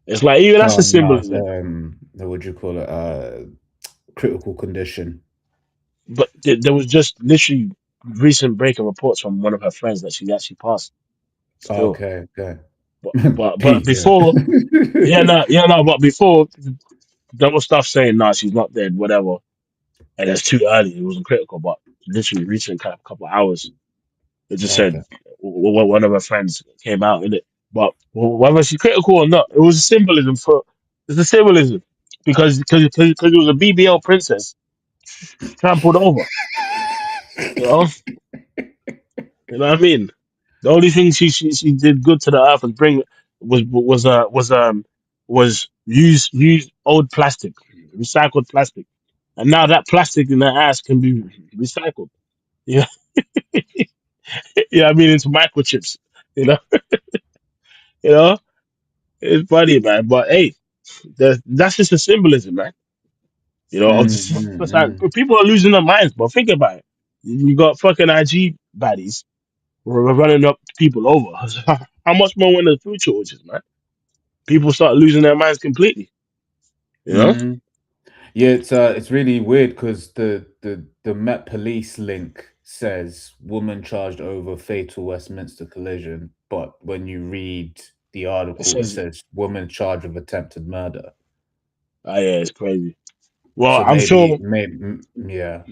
It's like even that's Oh a no, it's, symbolism. what do you call it? Critical condition. But there was just literally recent breaking reports from one of her friends that she actually passed still. Okay, okay. But Pete, yeah. before, yeah, no, but before there was stuff saying no, she's not dead, whatever, and it's too early. It wasn't critical, but literally recent kind of couple of hours, it just said Okay. one of her friends came out in it. But whether she's critical or not, it was a symbolism for it's a symbolism because it was a BBL princess trampled over. You know, you know what I mean. The only thing she did good to the earth was use old plastic, recycled plastic, and now that plastic in her ass can be recycled. Yeah, yeah. I mean, into microchips. You know, you know. It's funny, man. But hey, that's just a symbolism, man. Of Mm, just mm, because mm. people are losing their minds. But think about it. You got fucking IG baddies running up people over. How much more when the food shortages, man? People start losing their minds completely. You know? Mm. Yeah, it's really weird because the Met Police link says woman charged over fatal Westminster collision, but when you read the It article, it says, says woman charged with attempted murder. oh yeah, it's crazy. Well, So I'm sure yeah.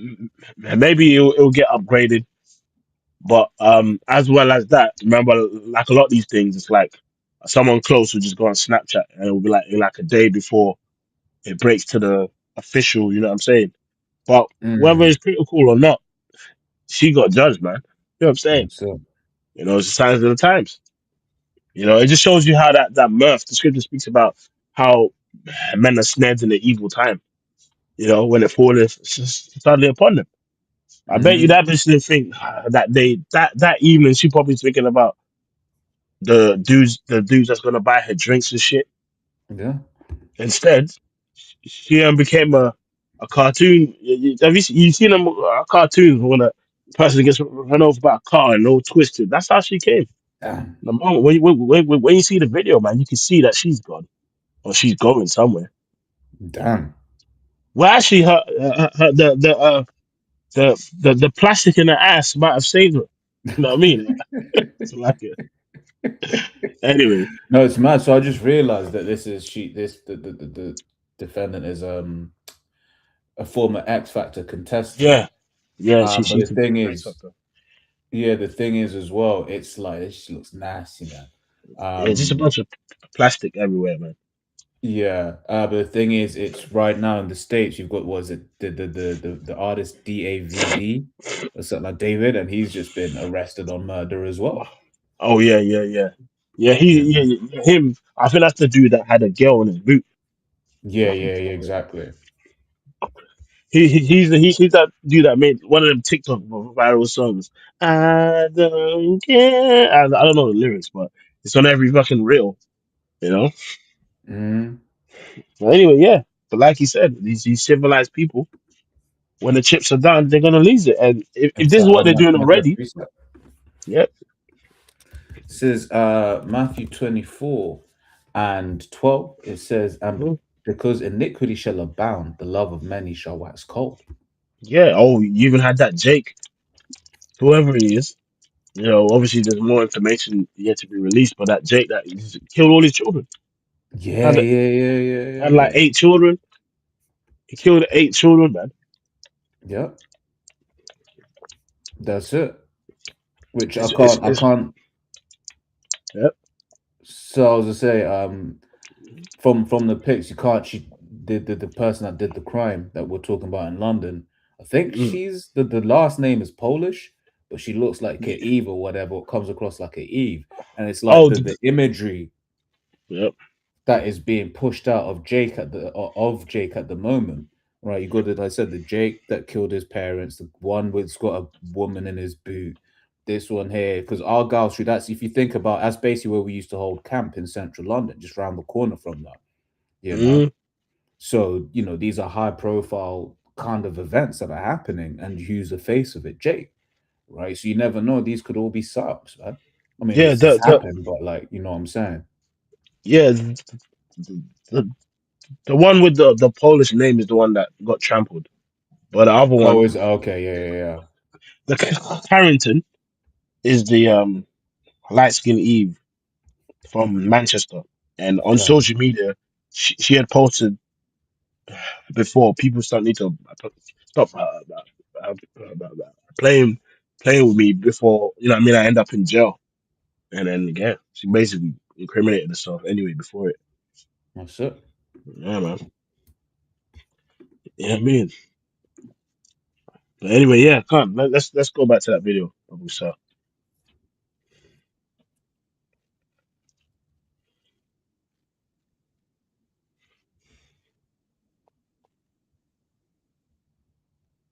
maybe it'll get upgraded, but as well as that, remember, like a lot of these things, it's like someone close will just go on Snapchat and it'll be like a day before it breaks to the official. You know what I'm saying? But whether Mm. it's critical or not, she got judged, man. You know what I'm saying? So, It's the signs of the times. It just shows you how that mirth, the scripture speaks about how men are snared in the evil time. When it falleth suddenly upon them. I bet you mhm. that bitch didn't think that that evening she probably thinking about the dudes that's gonna buy her drinks and shit. Yeah. Instead, she became a cartoon. Have you seen a cartoon when a person gets run over by a car and all twisted? That's how she came. Damn. The moment when you see the video, man, you can see that she's gone or she's going somewhere. Damn. Well, actually, her the plastic in her ass might have saved her. You know what I mean? It's like anyway. No, it's mad. So I just realized that this is she this the defendant is a former X Factor contestant. Yeah, yeah. She But the used to be thing on X is, Factor. yeah, the thing is as well, it's like this looks nasty, man. Yeah, just a Um, bunch of plastic everywhere, man. yeah, but the thing is, it's right now in the States, you've got was it the artist DAVD or something like David, and he's just been arrested on murder as well. Oh yeah, yeah, yeah, yeah. You know? Him. I think that's the dude that had a girl in his boot. Yeah, yeah, yeah, exactly. He's that dude that made one of them TikTok viral songs. I don't care. I don't know the lyrics, but it's on every fucking reel. You know. Mm. But anyway, yeah. But like you said, these civilized people, when the chips are down, they're gonna lose it. And if this is what they're doing Like a already, precept. yeah. Says Matthew 24 and 12, it says, and Mhm. because iniquity shall abound, the love of many shall wax cold. Yeah. Oh, you even had that Jake, whoever he is. Obviously there's more information yet to be released, but that Jake that he's killed all his children. Yeah, Had yeah, yeah, yeah, had yeah, like yeah. 8 children. He killed 8 children, man. Yep. That's it. Which I It's can't. I it's can't. yep. So I was to say, from the pics, you can't. She the person that did the crime that we're talking about in London. I think Mm. she's the last name is Polish, but she looks like a Yeah. Eve or whatever. It comes across like a Eve, and it's like Oh, the imagery yep. that is being pushed out of Jake at the moment. Right, you got it. I said the Jake that killed his parents, the one who's got a woman in his boot. This one here, because Argyle Street. That's if you think about, that's basically where we used to hold camp in central London, just round the corner from that. You know, Mm. so these are high profile kind of events that are happening, and who's the face of it, Jake. Right, so you never know. These could all be subs, man. I mean, Yeah. this happened, but like, you know what I'm saying? Yeah. The, the one with the Polish name is the one that got trampled, but the other Oh, one, is okay, yeah. the Carrington, is the light skinned Eve from Manchester, and on Okay. social media, she had posted before people start need to stop playing playing with me before you know what I mean I end up in jail, and then again she basically incriminated herself anyway before it. That's it. Yeah, man. Yeah, I mean. But anyway, yeah, come on, let's go back to that video that we saw.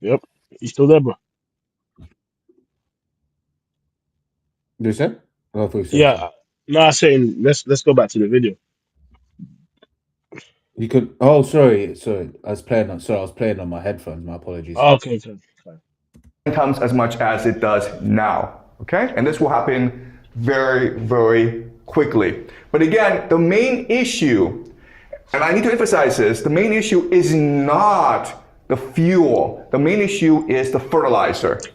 Yep, you still there, bro? You said? Oh, I thought you said Yeah. something. No, I'm saying let's go back to the video. You could. Oh, sorry. I was playing on my headphones. My apologies. Oh, okay, fine. times as much as it does now. Okay? And this will happen very, very quickly. But again, the main issue, and I need to emphasize this, the main issue is not the fuel. The main issue is the fertilizer.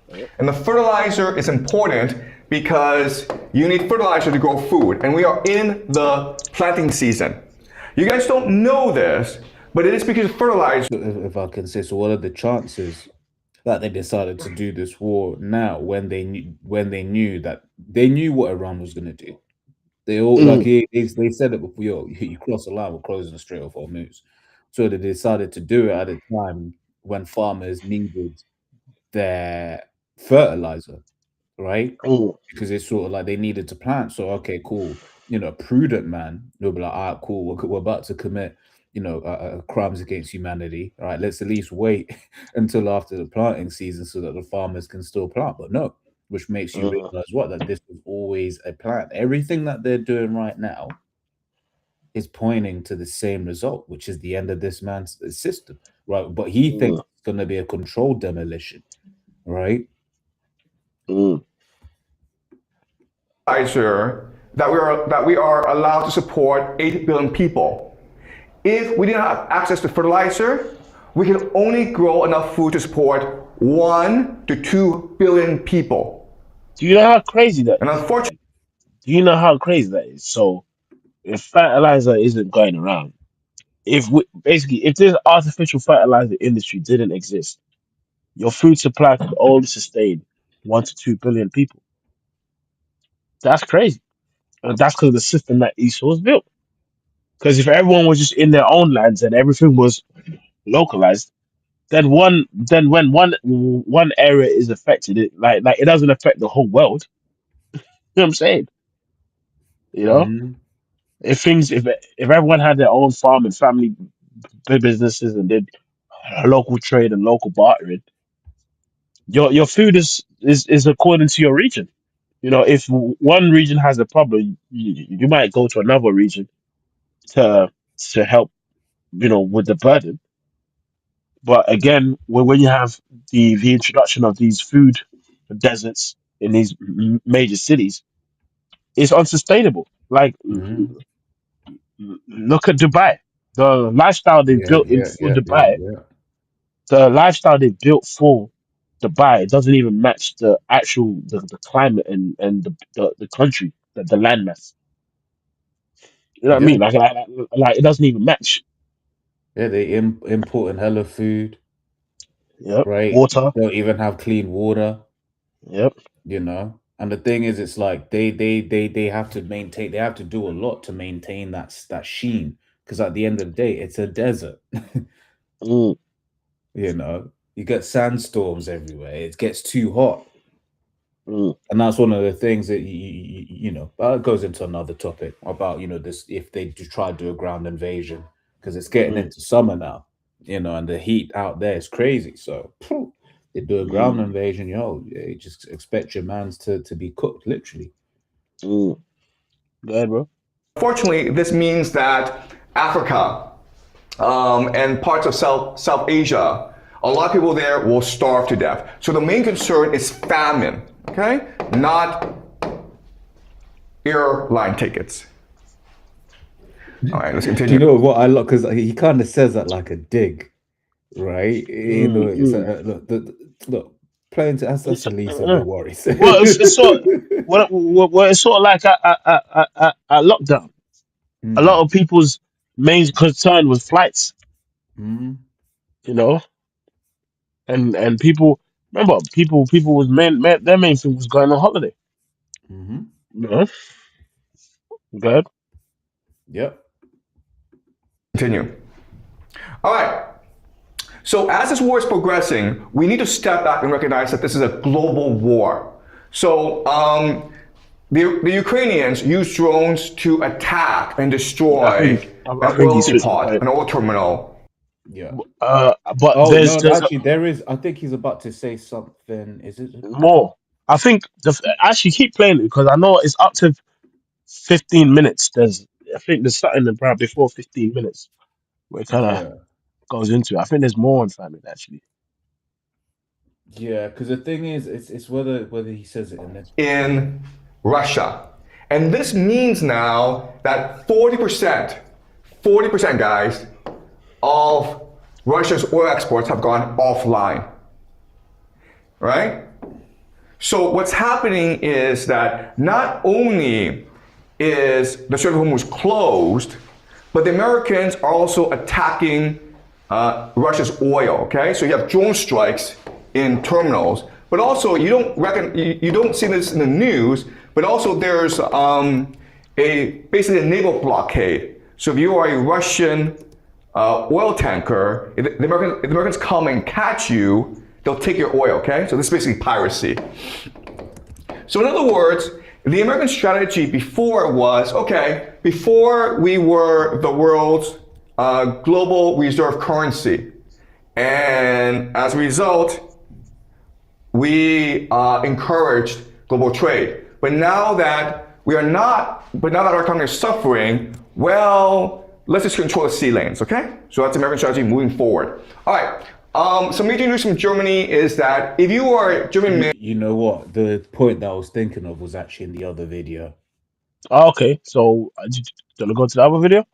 Yep. And the fertilizer is important because you need fertilizer to grow food. And we are in the planting season. You guys don't know this, but it is because fertilizer. So if I can say, so what are the chances that they decided to do this war now when they knew that they knew what Iran was going to do? They all like Mm, they said it before. Yo, you cross the line, we're closing the Strait of Hormuz. So they decided to do it at a time when farmers needed their fertilizer, right? mm, Because it's sort of like they needed to plant. So okay, cool. Prudent man, they'll be like, all right, cool. We're about to commit, crimes against humanity. All right, let's at least wait until after the planting season so that the farmers can still plant. But no, which makes you mm, realize what that this was always a plan. Everything that they're doing right now is pointing to the same result, which is the end of this man's system, right? But he thinks mm, it's going to be a controlled demolition, right? mm, fertilizer that we are allowed to support 8 billion people. If we didn't have access to fertilizer, we can only grow enough food to support 1 to 2 billion people. Do you know how crazy that And is? unfortunately, Like, do you know how crazy that is? So, if fertilizer isn't going around, if this artificial fertilizer industry didn't exist, your food supply could only sustain 1 to 2 billion people. That's crazy. And that's because of the system that Esau was built. Because if everyone was just in their own lands and everything was localized, then when one area is affected, it doesn't affect the whole world. You know what I'm saying? You know, Mhm. if everyone had their own farm and family businesses and did local trade and local bartering, your food is according to your region. You know, if one region has a problem, you might go to another region to help. You know, with the burden. But again, when you have the introduction of these food deserts in these major cities, it's unsustainable. Like, Mhm. look at Dubai. The lifestyle they Yeah, built in yeah, for yeah, yeah, Dubai, yeah. the lifestyle they built for Dubai doesn't even match the actual the climate and the country, the landmass. You know what I Yeah. mean? Like it doesn't even match. Yeah, they importing hella food. Yep. right? Water. Don't even have clean water, Yep. you know. And the thing is, it's like they have to maintain. They have to do a lot to maintain that sheen. Because at the end of the day, it's a desert. Mm, You know, you get sandstorms everywhere. It gets too hot, mm, and that's one of the things that you know. It goes into another topic about this if they do try to do a ground invasion because it's getting mm, into summer now, and the heat out there is crazy. So phew, they do a ground mm, invasion, you just expect your man's to be cooked literally. mm. Go ahead, bro. Fortunately, this means that Africa and parts of South Asia, a lot of people there will starve to death. So the main concern is famine, okay? Not airline tickets. All right, let's Do continue. you know what I love? Because he kind of says that like a dig, right? Mm, It's mm. look, playing to us. That's It's, the least of your worries. well, it's sort. What it's sort of like at lockdown. A lot Mm, of people's main concern was flights. mm, You know, and people remember people was their main thing was going on holiday. mm-hmm. You know, good. Yep. Continue. All right. So as this war is progressing, we need to step back and recognize that this is a global war. So the Ukrainians use drones to attack and I destroy think an I think he oil switched the depot, point. an oil terminal. Yeah. But Oh no, there's actually, there is. I think he's about to say something. Is it? more. I think actually keep playing it because I know it's up to 15 minutes. I think there's something about before 15 minutes where it kind of Yeah. goes into. I think there's more on famine actually. Yeah. Because the thing is, it's whether he says it in this. In Russia. And this means now that 40%, guys, of Russia's oil exports have gone offline. Right? So what's happening is that not only is the Strait of Hormuz closed, but the Americans are also attacking Russia's oil. Okay, so you have drone strikes in terminals, but also you don't see this in the news. But also there's basically a naval blockade. So if you are a Russian oil tanker, if the Americans come and catch you, they'll take your oil. Okay, so this is basically piracy. So in other words, the American strategy before was, okay, before we were the world's global reserve currency. And as a result, we encouraged global trade. But now that our economy is suffering, well, let's just control the sea lanes, okay? So that's the American strategy moving forward. All right. Some major news from Germany is that if you are a German You know what? The point that I was thinking of was actually in the other video. Oh, okay, so do you want to go to the other video?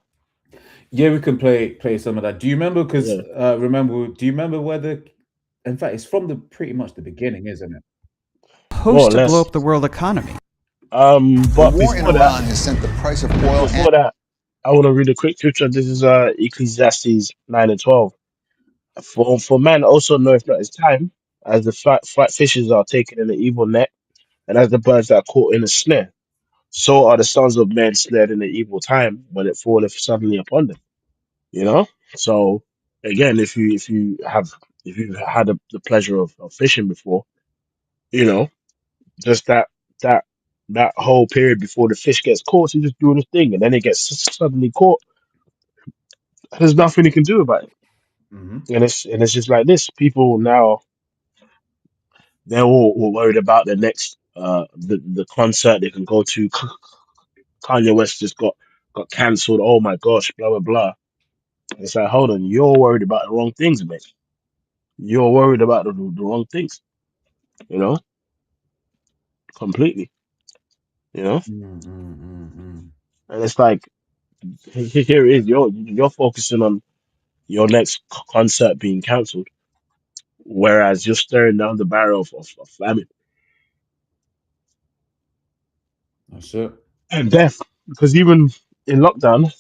Yeah, we can play some of that. Do you remember? Because Yeah, do you remember whether? In fact, it's from the pretty much the beginning, isn't it? more Supposed or to blow less. up the world economy. The But war in Iran has sent the price of oil and before that, I want to read a quick scripture. This is Ecclesiastes 9 and 12. For man also knoweth not his time, as the fat fishes are taken in the evil net, and as the birds that are caught in a snare. So are the sons of men snared in the evil time when it falleth suddenly upon them. You know. So again, if you've had the pleasure of fishing before, you know, just that that whole period before the fish gets caught, he's just doing his thing, and then it gets suddenly caught. There's nothing he can do about it, Mm-hmm. and it's just like this. People now they're all worried about the next the concert they can go to. Kanye West just got cancelled. Oh my gosh, blah blah blah. It's like, hold on, you're worried about the wrong things, mate. You're worried about the wrong things, you know, completely, you know. Mm-hmm. And it's like here it is. You're focusing on your next concert being cancelled, whereas you're staring down the barrel of famine That's it. and death. Because even in lockdown,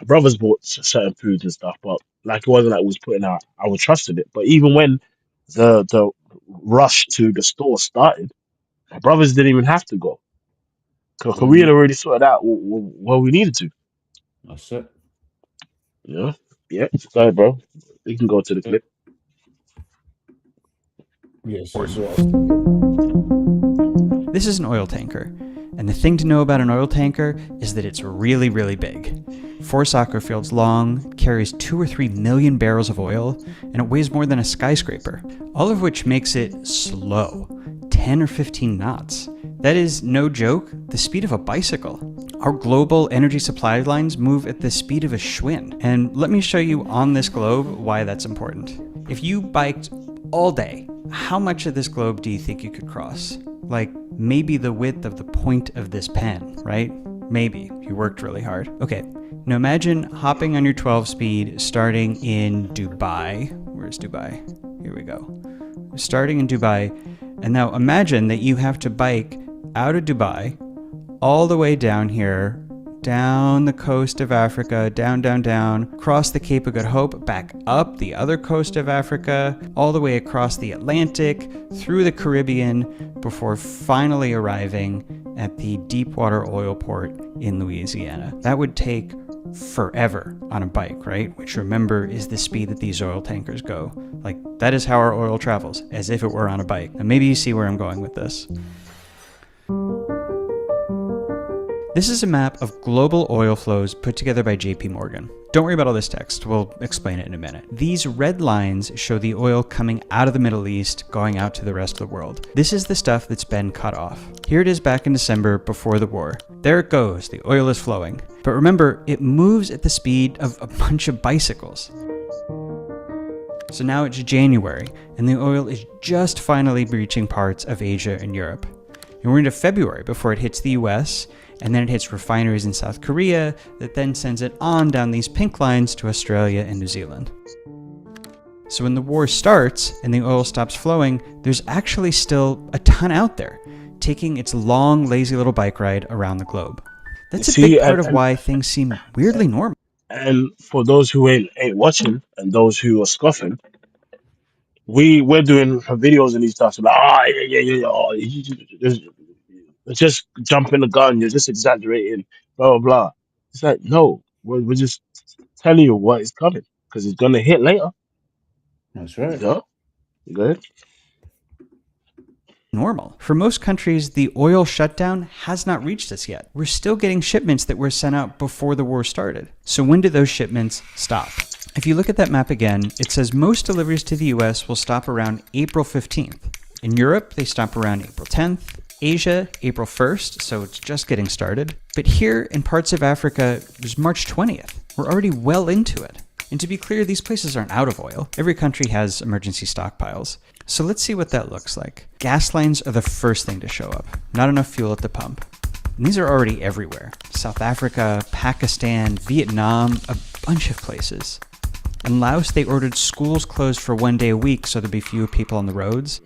brothers bought certain foods and stuff, but like it wasn't like we was putting out our trust in it. But even when the rush to the store started, my brothers didn't even have to go because we had Mhm. already sorted out what we needed to. That's it. You know? Yeah. Go ahead, bro. We can go to the Yeah. clip. Yes. This is an oil tanker, and the thing to know about an oil tanker is that it's really, really big. 4 soccer fields long, carries 2 or 3 million barrels of oil, and it weighs more than a skyscraper, all of which makes it slow, 10 or 15 knots. That is, no joke, the speed of a bicycle. Our global energy supply lines move at the speed of a Schwinn, and let me show you on this globe why that's important. If you biked all day, how much of this globe do you think you could cross? Like, maybe the width of the point of this pen, right? Maybe. You worked really hard. Okay, now imagine hopping on your 12 speed starting in Dubai. Where's Dubai? Here we go. Starting in Dubai. And now imagine that you have to bike out of Dubai all the way down here, down the coast of Africa, down, across the Cape of Good Hope, back up the other coast of Africa, all the way across the Atlantic, through the Caribbean, before finally arriving at the deepwater oil port in Louisiana. That would take forever on a bike, right? Which, remember, is the speed that these oil tankers go. Like, that is how our oil travels, as if it were on a bike. And maybe you see where I'm going with this. This is a map of global oil flows put together by JP Morgan. Don't worry about all this text, we'll explain it in a minute. These red lines show the oil coming out of the Middle East, going out to the rest of the world. This is the stuff that's been cut off. Here it is back in December before the war. There it goes, the oil is flowing. But remember, it moves at the speed of a bunch of bicycles. So now it's January, and the oil is just finally reaching parts of Asia and Europe. And we're into February before it hits the US, and then it hits refineries in South Korea that then sends it on down these pink lines to Australia and New Zealand. So when the war starts and the oil stops flowing, there's actually still a ton out there, taking its long, lazy little bike ride around the globe. That's a big part of why things seem weirdly normal. And for those who ain't watching and those who are scoffing, we're doing videos and these stuff. So like, yeah. Oh, just jumping the gun. You're just exaggerating. Blah blah blah. It's like no, we're just telling you what is coming because it's gonna hit later. That's right. Yeah, you go ahead. Normal. For most countries, the oil shutdown has not reached us yet. We're still getting shipments that were sent out before the war started. So when do those shipments stop? If you look at that map again, it says most deliveries to the US will stop around April 15th. In Europe, they stop around April 10th. Asia, April 1st, so it's just getting started. But here in parts of Africa, it was March 20th. We're already well into it. And to be clear, these places aren't out of oil. Every country has emergency stockpiles. So let's see what that looks like. Gas lines are the first thing to show up. Not enough fuel at the pump. And these are already everywhere. South Africa, Pakistan, Vietnam, a bunch of places. In Laos, they ordered schools closed for 1 day a week so there'd be fewer people on the roads.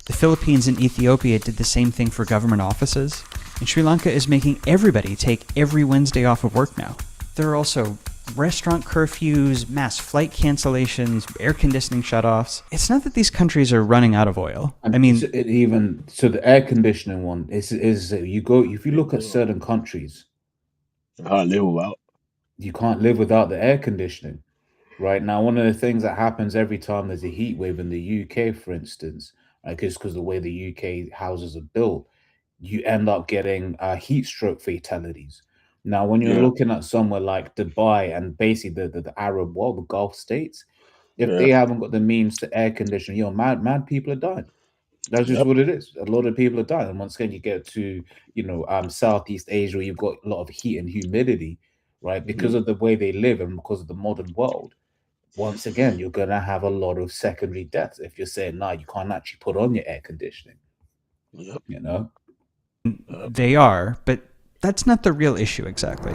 The Philippines and Ethiopia did the same thing for government offices. And Sri Lanka is making everybody take every Wednesday off of work now. There are also restaurant curfews, mass flight cancellations, air conditioning shutoffs. It's not that these countries are running out of oil. I mean, the air conditioning one is you go if you look at certain countries, I can't live without. you can't live without the air conditioning. Right now, one of the things that happens every time there's a heat wave in the UK, for instance, because the way the UK houses are built, you end up getting heat stroke fatalities. Now, when you're Yeah, looking at somewhere like Dubai and basically the Arab world, the Gulf states, if yeah, they haven't got the means to air condition, mad people are dying. That's just yep. what it is. A lot of people are dying. And once again, you get to, Southeast Asia, where you've got a lot of heat and humidity, right? Because of the way they live and because of the modern world. Once again, you're going to have a lot of secondary deaths if you're saying, no, you can't actually put on your air conditioning, Yep. you know? they are, but that's not the real issue exactly.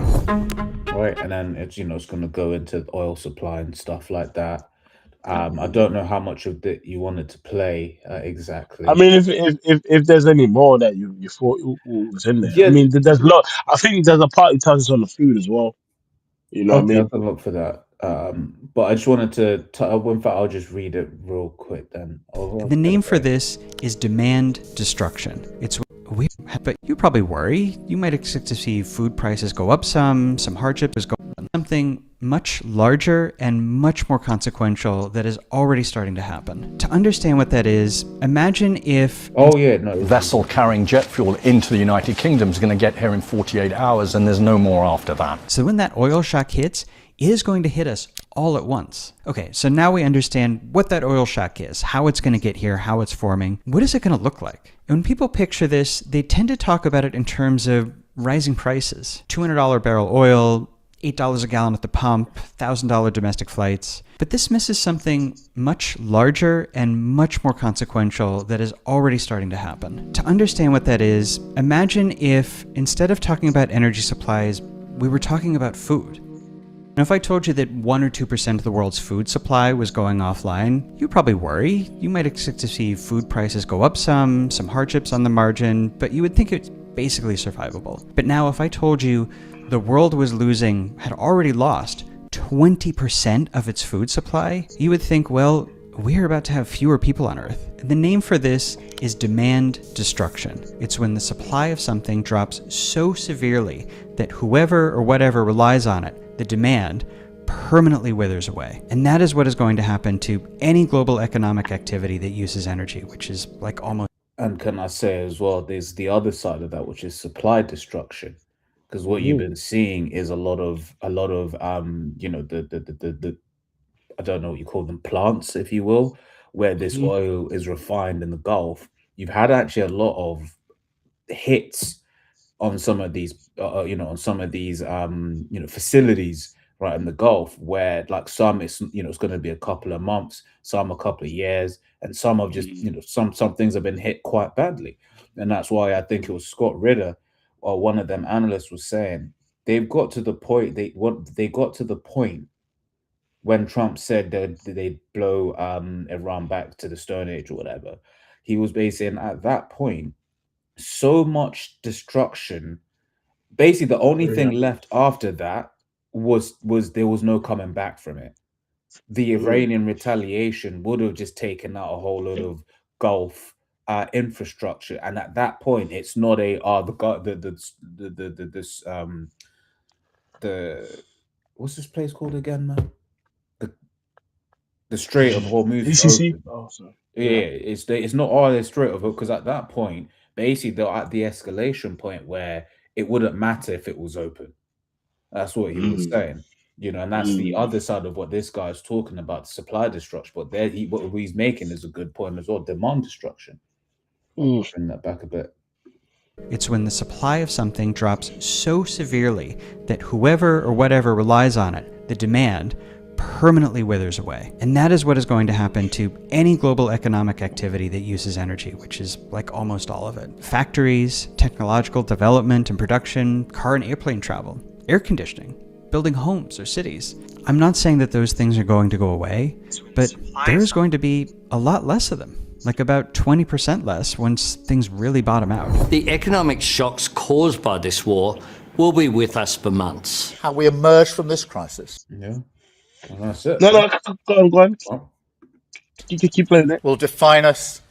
Right. And then it's going to go into oil supply and stuff like that. I don't know how much of that you wanted to play I exactly. mean, if there's any more that you thought was in there, I Yeah, mean, there's a lot. I think there's a part that touches on the food as well. You know what I okay, I'll mean? come up for that. But I just wanted to. In fact, I'll just read it real quick then. And the name for this is demand destruction. It's we, but you probably worry. You might expect to see food prices go up some hardships go up, something much larger and much more consequential that is already starting to happen. To understand what that is, imagine if Oh yeah, no. Vessel carrying jet fuel into the United Kingdom is going to get here in 48 hours, and there's no more after that. So when that oil shock hits, it is going to hit us all at once. Okay, so now we understand what that oil shock is, how it's going to get here, how it's forming. What is it going to look like? And when people picture this, they tend to talk about it in terms of rising prices. $200 barrel oil, $8 a gallon at the pump, $1,000 domestic flights. But this misses something much larger and much more consequential that is already starting to happen. To understand what that is, imagine if instead of talking about energy supplies, we were talking about food. Now, if I told you that 1 or 2% of the world's food supply was going offline, you'd probably worry. You might expect to see food prices go up some hardships on the margin, but you would think it's basically survivable. But now, if I told you the world had already lost 20% of its food supply, you would think, well, we're about to have fewer people on Earth. The name for this is demand destruction. It's when the supply of something drops so severely that whoever or whatever relies on it, the demand, permanently withers away. And that is what is going to happen to any global economic activity that uses energy, which is like almost. And can I say as well, there's the other side of that, which is supply destruction. Because what you've been seeing is a lot of the I don't know what you call them, plants, if you will, where this Hmm. oil is refined in the Gulf. You've had actually a lot of hits on some of these, facilities right in the Gulf, where like some it's going to be a couple of months, some a couple of years, and some have just some things have been hit quite badly, and that's why I think it was Scott Ritter or one of them analysts was saying they've got to the point they got to the point when Trump said that they'd blow Iran back to the Stone Age or whatever. He was basically at that point so much destruction. Basically, the only thing left after that was there was no coming back from it. The Iranian retaliation would have just taken out a whole lot of Gulf infrastructure, and at that point, it's not a the what's this place called again, man? The Strait of Hormuz is DCC. open. Oh, sorry. Yeah, it's not all the Strait of it, because at that point, basically they're at the escalation point where it wouldn't matter if it was open. That's what he was Mm, saying, and that's the mm, other side of what this guy's talking about, supply destruction. But there, what he's making is a good point as well, demand destruction. mm. Bring that back a bit. It's when the supply of something drops so severely that whoever or whatever relies on it, the demand, permanently withers away. And that is what is going to happen to any global economic activity that uses energy, which is like almost all of it. Factories, technological development and production, car and airplane travel, air conditioning, building homes or cities. I'm not saying that those things are going to go away, but there is going to be a lot less of them. Like about 20% less once things really bottom out. The economic shocks caused by this war will be with us for months. How we emerge from this crisis Yeah, and that's it. No, go on. Well, You can keep playing it. will define us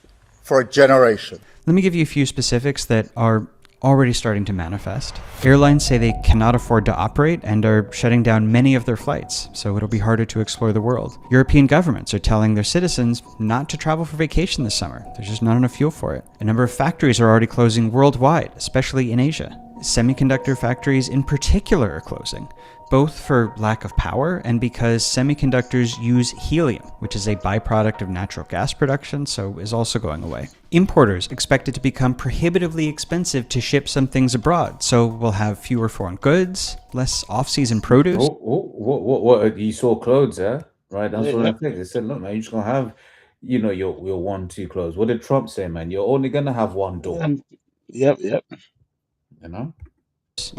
for a generation. Let me give you a few specifics that are already starting to manifest. Airlines say they cannot afford to operate and are shutting down many of their flights, so it'll be harder to explore the world. European governments are telling their citizens not to travel for vacation this summer. There's just not enough fuel for it. A number of factories are already closing worldwide, especially in Asia. Semiconductor factories in particular are closing, both for lack of power and because semiconductors use helium, which is a byproduct of natural gas production, so is also going away. Importers expect it to become prohibitively expensive to ship some things abroad, so we'll have fewer foreign goods, less off-season produce. What? You saw clothes, right? That's Yeah, what I yeah. think. They said, look, man, you're just gonna have, your 1, 2 clothes. What did Trump say, man? You're only gonna have one door. Yep. You know.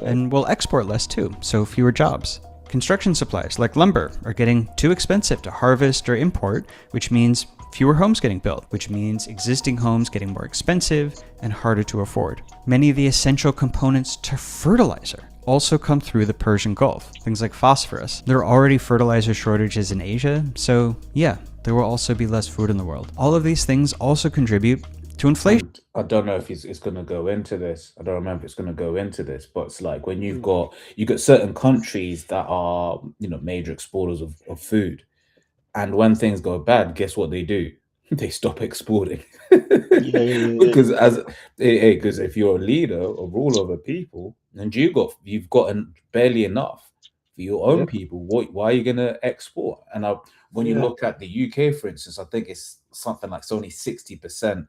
And we'll export less too, so fewer jobs. Construction supplies like lumber are getting too expensive to harvest or import, which means fewer homes getting built, which means existing homes getting more expensive and harder to afford. Many of the essential components to fertilizer also come through the Persian Gulf, things like phosphorus. There are already fertilizer shortages in Asia, so yeah, there will also be less food in the world. All of these things also contribute to inflation. And I don't know if it's going to go into this. I don't remember if it's going to go into this, but it's like when Mm. you got certain countries that are, you know, major exporters of food, and when things go bad, guess what they do? They stop exporting. Yeah, yeah, yeah, Because because if you're a leader or ruler of a people, and you've gotten barely enough for your yeah, own people, why are you gonna export? And when you yeah, look at the UK, for instance, I think it's something like it's only 60%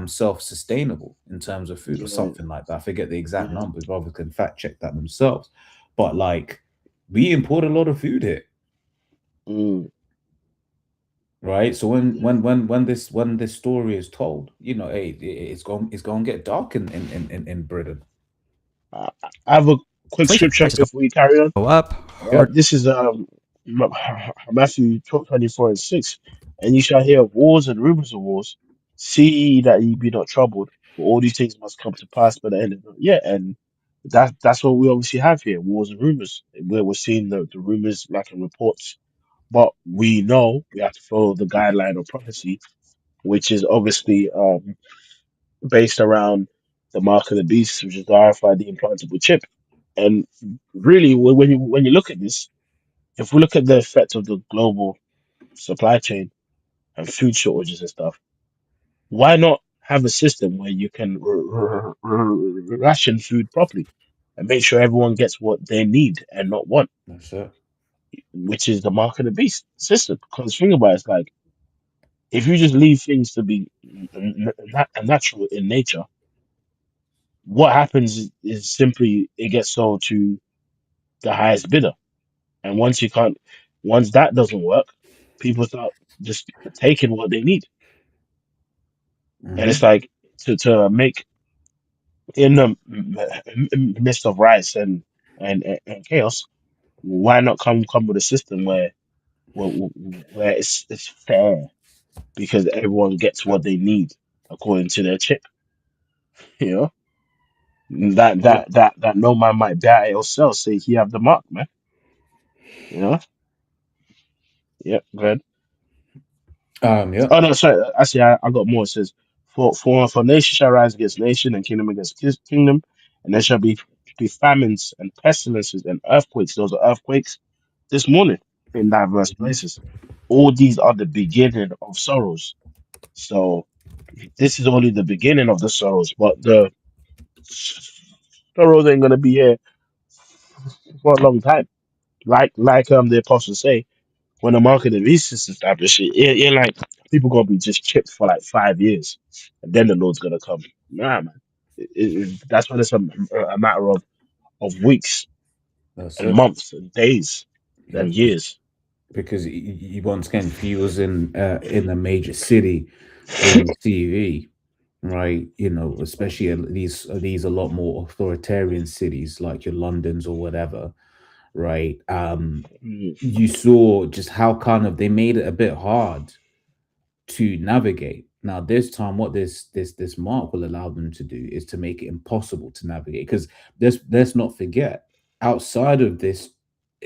self-sustainable in terms of food or yeah, something like that. I forget the exact yeah. numbers. Rather can fact check that themselves. But like we import a lot of food here, Mm, right? So yeah. when this story is told, you know, hey, it's going to get dark in Britain. I have a quick scripture Prices before we carry on. go up, Yeah, Yep. hard. this is Matthew 24:6. And you shall hear of wars and rumors of wars. See ye that ye be not troubled, for all these things must come to pass by the end of the yeah, and that's what we obviously have here, wars and rumors, where we're seeing the rumors like in reports. But we know we have to follow the guideline of prophecy, which is obviously based around the mark of the beast, which is the RFID implantable chip. And really, when you look at this, if we look at the effect of the global supply chain and food shortages and stuff, why not have a system where you can ration food properly and make sure everyone gets what they need and not want, That's it. which is the mark of the beast system? Because think about it, it's like if you just leave things to be natural in nature, what happens is simply it gets sold to the highest bidder. And once that doesn't work, people start just taking what they need. And it's Hmm. like to make in the midst of rice and chaos, why not come with a system where it's fair because everyone gets what they need according to their chip, you know? Yep. That no man might buy or sell, say he have the mark, man. You know? Yep, good. Oh Yep. no, sorry. Actually, I got more. It says, for nation shall rise against nation, and kingdom against kingdom, and there shall be famines and pestilences and earthquakes. Those are earthquakes this morning in diverse Mhm. places. All these are the beginning of sorrows. So this is only the beginning of the sorrows, but the sorrows ain't gonna be here for a long time. Like the apostles say, when the market of beast is established, it like people gonna be just chipped for like 5 years, and then the Lord's gonna come. Nah, man, that's when it's a matter of weeks That's and it. months and days and Yep. years. Because once again, if you was in a major city during CUE, right? You know, especially in these a lot more authoritarian cities like your Londons or whatever, right? Mm, You saw just how kind of they made it a bit hard to navigate. Now, this time, what this mark will allow them to do is to make it impossible to navigate. Because let's not forget, outside of this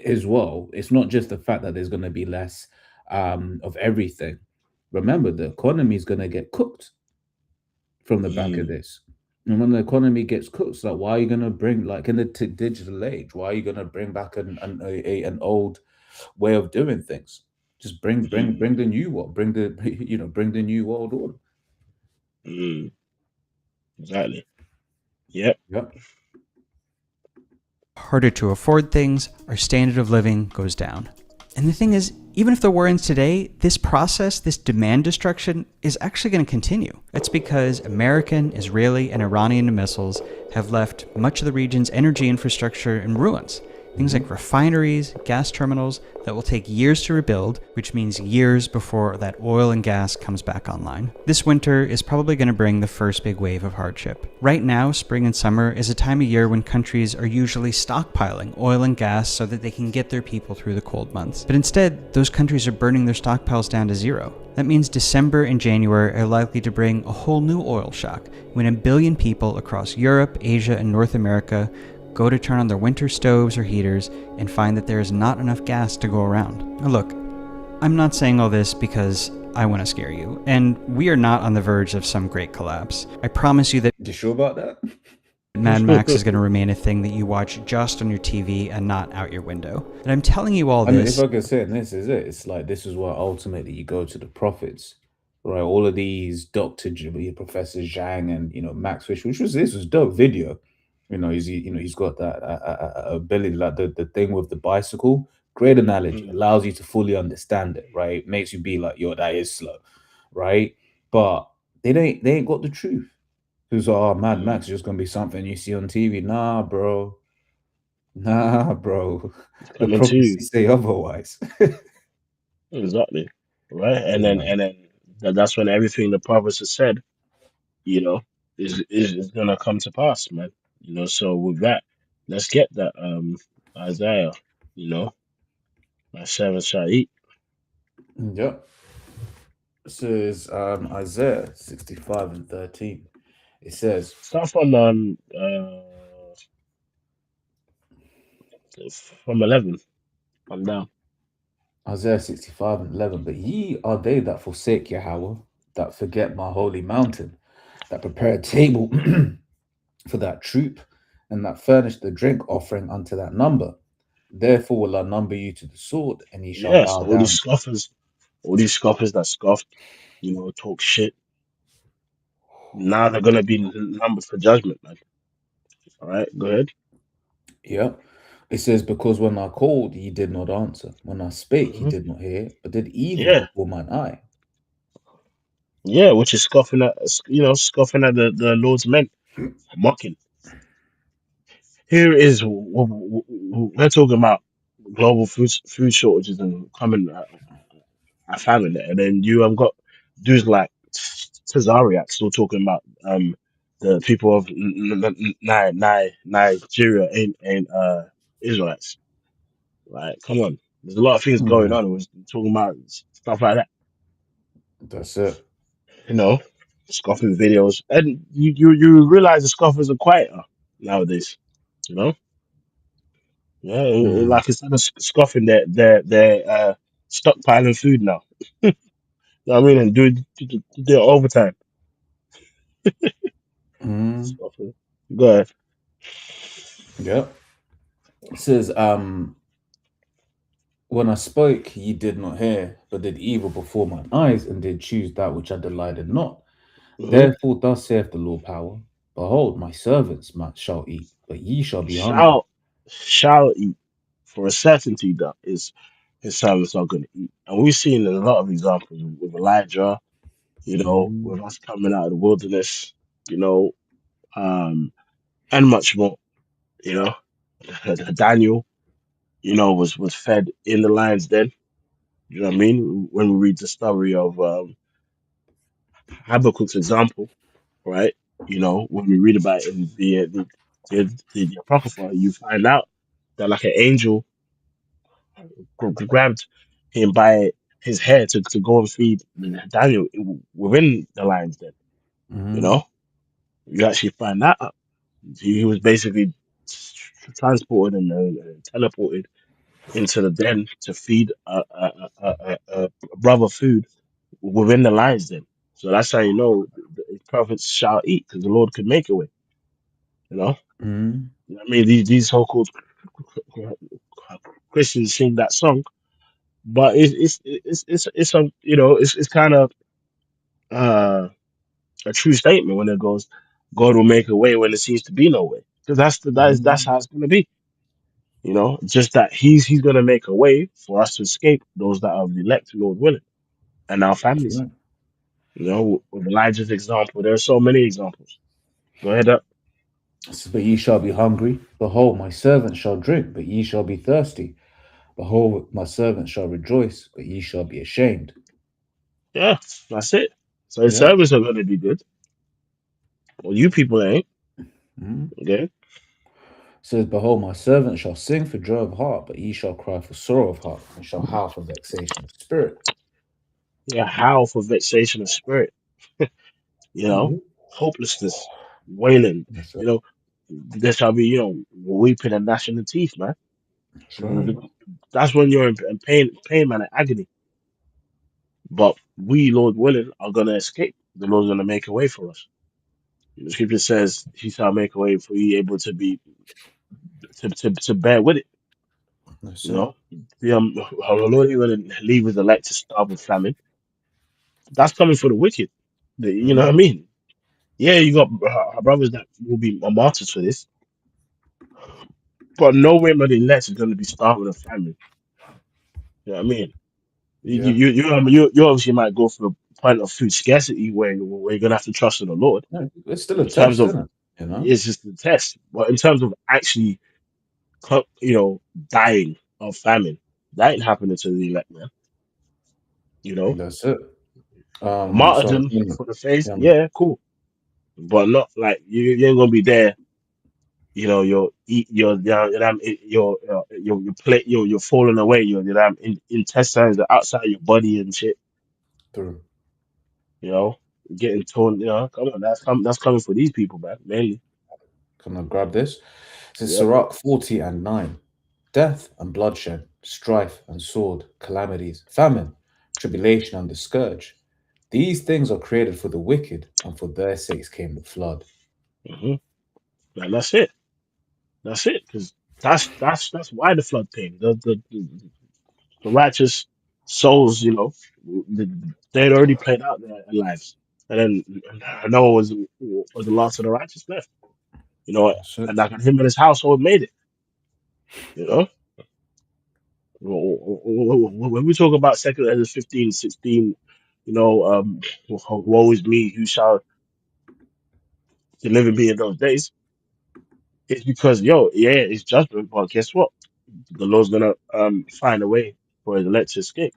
as well, it's not just the fact that there's going to be less of everything. Remember, the economy is going to get cooked from the back of mm, this. And when the economy gets cooked, it's like, why are you going to bring, like in the digital age, why are you going to bring back an old way of doing things? Just mm, bring the new world, bring the bring the new world order. mm, exactly. Yep. Yep. Harder to afford things, our standard of living goes down. And the thing is, even if the war ends today, this process, this demand destruction, is actually going to continue. That's because American, Israeli, and Iranian missiles have left much of the region's energy infrastructure in ruins. Things like refineries, gas terminals that will take years to rebuild, which means years before that oil and gas comes back online. This winter is probably going to bring the first big wave of hardship. Right now, spring and summer is a time of year when countries are usually stockpiling oil and gas so that they can get their people through the cold months. But instead, those countries are burning their stockpiles down to zero. That means December and January are likely to bring a whole new oil shock when 1 billion people across Europe, Asia, and North America go to turn on their winter stoves or heaters and find that there is not enough gas to go around. Now look, I'm not saying all this because I want to scare you, and we are not on the verge of some great collapse. I promise you that You sure about that? Mad Max is going to remain a thing that you watch just on your TV and not out your window. And I'm telling you all I mean, this. if I could say, this is it. It's like this is why ultimately you go to the prophets, right? All of these Professor Zhang and Max Fish, this was dope video. He's got that ability, like the thing with the bicycle. Great analogy, allows you to fully understand it, right? Makes you be like, yo, that is slow, right? But they ain't got the truth. Who's Mad Max is just gonna be something you see on TV? Nah, bro. Nah, bro. The Coming to you. prophecies say otherwise. Exactly. Right. And Yeah, then man. that's when everything the prophets have said, you know, is gonna come to pass, man. So with that, let's get that Isaiah, you know, my servant shall eat. Yep. This is Isaiah 65 and 13. It says, Start from 11 on down. Isaiah 65 and 11, but ye are they that forsake Yahweh, that forget my holy mountain, that prepare a table for that troop, and that furnish the drink offering unto that number. Therefore will I number you to the sword, and ye shall Yes, bow down. all these scoffers that scoffed, talk shit. Now they're gonna be numbered for judgment, man. All right, go ahead. Yeah. It says, because when I called, ye did not answer. When I spake, ye Hmm. did not hear, but did evil Yeah, before mine eye. yeah, which is scoffing at the Lord's men, mocking. Here is we're talking about global food shortages and coming a famine, and then you have got dudes like Tazariak still talking about the people of Nigeria ain't Israelites. Like, come on, there's a lot of things going Yeah, on. We're talking about stuff like that, that's it. you know, scoffing videos, and you realize the scoffers are quieter nowadays, you know. Yeah, Mm, like instead of scoffing, they're stockpiling food now. You know what I mean? And do overtime. mm, Scoffing. Go ahead. yeah. It says, when I spoke, ye did not hear, but did evil before mine eyes, and did choose that which I delighted not. Hmm. Therefore, thus saith the Lord power: Behold, my servants shall eat, but ye shall be hungry. Shall eat for a certainty that is his servants are going to eat. And we've seen a lot of examples with Elijah, with Mm, us coming out of the wilderness, you know, and much more. You know, Daniel, was fed in the lion's den. You know what I mean? When we read the story of Habakkuk's example, right? When we read about it in the Apocrypha, you find out that like an angel grabbed him by his hair to go and feed Daniel within the lion's den. You mm, know, you actually find that out. He was basically transported and teleported into the den to feed a brother food within the lion's den. So that's how you know the prophets shall eat because the Lord could make a way. You know, mm, I mean these so-called Christians sing that song, but it's a it's kind of uh, a true statement when it goes, God will make a way when there seems to be no way, because that's mm. how it's gonna be. Just that he's gonna make a way for us to escape those that are the elect, Lord willing, and our That's families. right. With Elijah's example, there are so many examples. Go ahead up. It says, but ye shall be hungry. Behold, my servant shall drink, but ye shall be thirsty. Behold, my servant shall rejoice, but ye shall be ashamed. Yeah, that's it. So his Yeah. servants are going to be good. Well, you people ain't. Mhm. Okay. It says, behold, my servant shall sing for joy of heart, but ye shall cry for sorrow of heart, and shall howl for vexation of spirit. Yeah, howl for vexation of spirit. You know, Mhm. hopelessness, wailing. That's You it. know, there shall be, weeping and gnashing of teeth, man. That's right. That's when you're in pain, man, and agony. But we, Lord willing, are gonna escape. The Lord's gonna make a way for us. The scripture says he shall make a way for you able to be to bear with it. That's You it. know, our Lord ain't gonna leave his elect to starve of famine. That's coming for the wicked. You know Mhm. what I mean? Yeah, you got our brothers that will be martyrs for this, but no way, but the elect is gonna be starving of famine. You know what I mean? Yeah. You obviously might go for a point of food scarcity where you're gonna have to trust in the Lord. No, it's still a In terms test, of, isn't it? You know? it's just the test, but in terms of actually, dying of famine, that ain't happening to the elect, man. You know, That's it. So I'm martyrdom telling for the faith, you, yeah, cool, but not like you ain't gonna be there. Your eat your plate you're falling away. Your damn intestines are outside your body and shit. through. You know, getting torn. Come on, that's coming for these people, man. Mainly, Can I grab this? It says yep. Sirach 40 and 9. Death and bloodshed, strife and sword, calamities, famine, tribulation and the scourge. These things are created for the wicked, and for their sakes came the flood. hmm And that's it. That's it. Because that's why the flood came. The righteous souls, they had already played out their lives, and then Noah was the last of the righteous left. That's it. And like him and his household made it. You know, when we talk about Second Ezra 15:16, woe is me, who shall deliver me in those days? It's because yeah, it's judgment, but guess what? The Lord's gonna find a way for his elect to escape.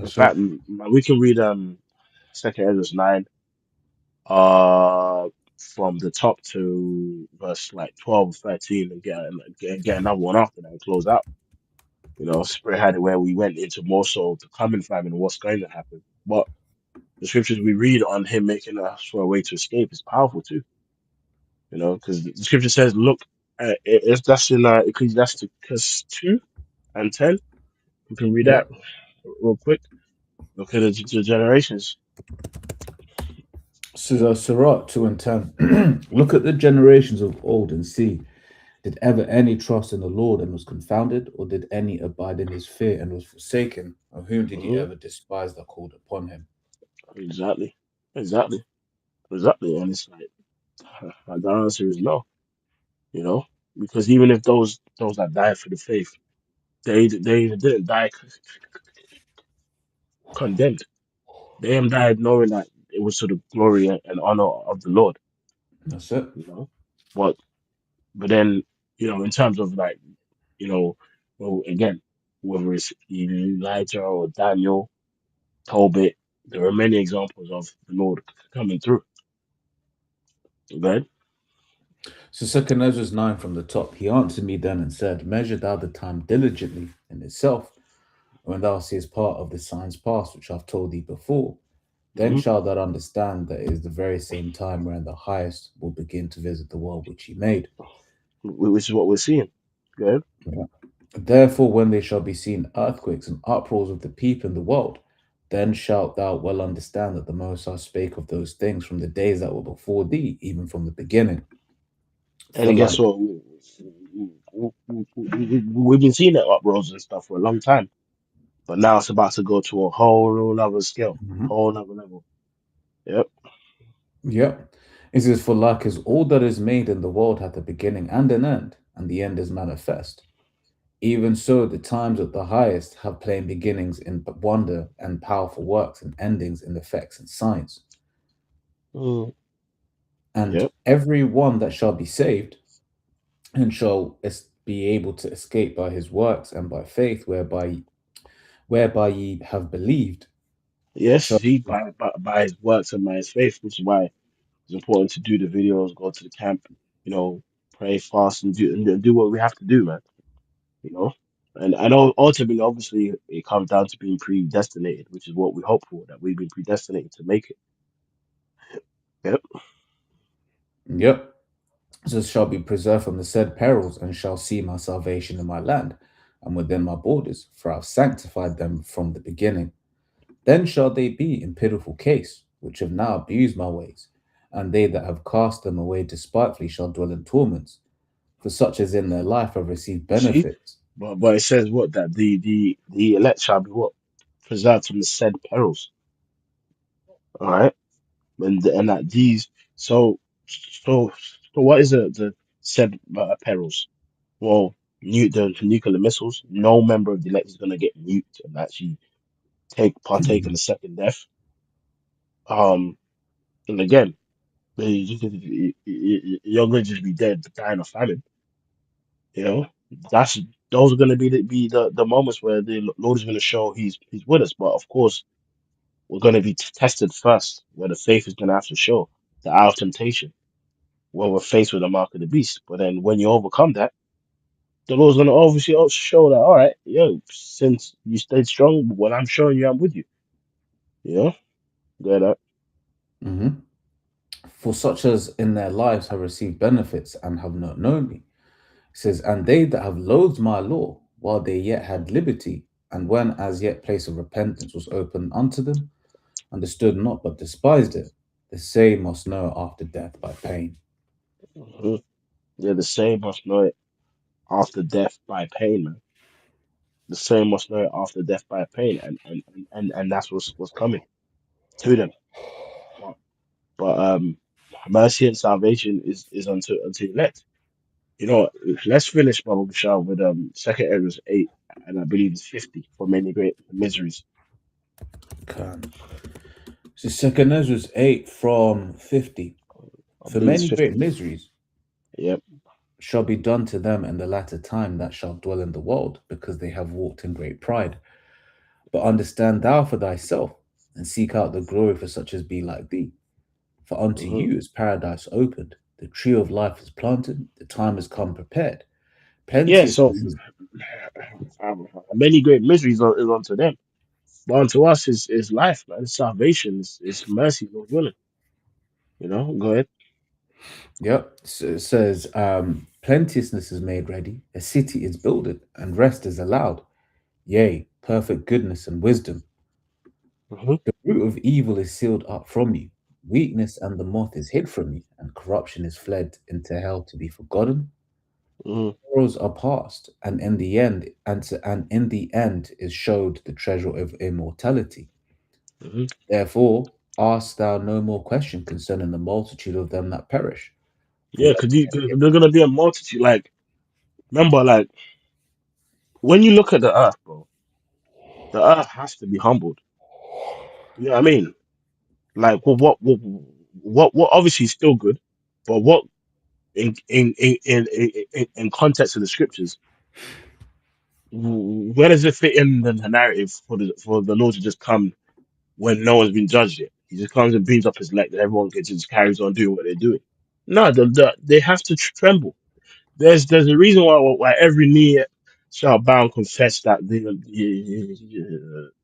In That's it. fact, we can read Second Ezra 9, uh, from the top to verse like 12 or 13, and get another one after that and close out. Spirit had it where we went into more so the coming famine and what's going to happen. But the scriptures we read on him making us for a way to escape is powerful too. Because the scripture says, look, if that's in Ecclesiasticus 2 and 10, you can read Yeah. that real quick. Look at the generations. Says Sirach 2 and 10. Look at the generations of old and see, did ever any trust in the Lord and was confounded, or did any abide in his fear and was forsaken? Or whom did he hmm ever despise that called upon him? Exactly. Exactly. Exactly. And it's like the answer is no, you know, because even if those that died for the faith, they didn't die condemned. They died knowing that it was to the glory and honor of the Lord, That's it. you know. But but then, in terms of like, you know, well, again, whether it's Elijah or Daniel, Tobit, there are many examples of the Lord coming through. Okay? So second Ezra 9 from the top. He answered me then and said, measure thou the time diligently in itself, and when thou seest part of the signs past which I've told thee before, then hmm shalt thou understand that it is the very same time wherein the highest will begin to visit the world which he made. Which is what we're seeing. Good. Yeah. Therefore, when there shall be seen earthquakes and uproars of the people in the world, then shalt thou well understand that the Most High spake of those things from the days that were before thee, even from the beginning. And For then guess like, what? We've been seeing that uproars and stuff for a long time, but now it's about to go to a whole other scale, Mhm. whole other level. Yep. Yeah, it says, for like as all that is made in the world hath a beginning and an end, and the end is manifest. Even so, the times of the highest have plain beginnings in wonder and powerful works, and endings in effects and signs. Mm. And Yep. every one that shall be saved and shall be able to escape by his works and by faith, whereby ye have believed, Yes, shall see, by his works and by his faith, which is why it's important to do the videos, go to the camp, you know, pray, fast, and do what we have to do, man. You know, and ultimately, obviously, it comes down to being predestinated, which is what we hope for, that we've been predestinated to make it. Yep. yep, so shall be preserved from the said perils, and shall see my salvation in my land and within my borders, for I've sanctified them from the beginning. Then shall they be in pitiful case, which have now abused my ways, and they that have cast them away despitefully shall dwell in torments, for such as in their life have received See, benefits. but it says what, that the elect shall be what, preserved from the said perils. All right, and that these so so what is the said perils? Well, the nuclear missiles. No member of the elect is gonna get nuked and actually take partake in the second death. Um, and again, you're going to just be dead, dying of famine. You know, that's those are going to be the moments where the Lord is going to show He's with us. But of course, we're going to be tested first, where the faith is going to have to show the hour of temptation, where we're faced with the mark of the beast. But then when you overcome that, the Lord's going to obviously also show that, all right, yo, since you stayed strong, when I'm showing you, I'm with you. You know, get that. Mhm. For such as in their lives have received benefits and have not known me. It says, and they that have loathed my law while they yet had liberty, and when as yet place of repentance was open unto them, understood not but despised it, the same must know after death by pain. Mhm. Yeah, the same must know it after death by pain, man. The same must know it after death by pain, and that's what's coming to them. But, but mercy and salvation is unto elect. You know, let's finish Baba Bashar with Second Ezra 8, and I believe it's 50 for many great miseries. Okay. So second Ezra 8 from 50. I For believe it's many great 50. miseries Yep. shall be done to them in the latter time that shall dwell in the world, because they have walked in great pride. But understand thou for thyself, and seek out the glory for such as be like thee. For unto Hmm. you is paradise opened, the tree of life is planted, the time is come prepared. Yeah. So Plenteousness is many great miseries is unto them, but unto us is life, man. Salvation is mercy, Lord willing. You know. Go ahead. yep. So it says, plenteousness is made ready, a city is builded, and rest is allowed. Yea, perfect goodness and wisdom. Hmm. The root of evil is sealed up from you. Weakness and the moth is hid from you, and corruption is fled into hell to be forgotten. Hmm. Sorrows are past, and in the end is showed the treasure of immortality. Hmm. Therefore, ask thou no more question concerning the multitude of them that perish. For Yeah, cause there's gonna be a multitude. Like, remember, like when you look at the earth, bro, the earth has to be humbled. You know what I mean? Like, well, what obviously is still good, but what in context of the scriptures, where does it fit in the narrative for the Lord to just come when no one's been judged yet? He just comes and beams up his leg, and everyone gets just carries on doing what they're doing. No, they have to tremble. There's a reason why every knee shall bow and confess that the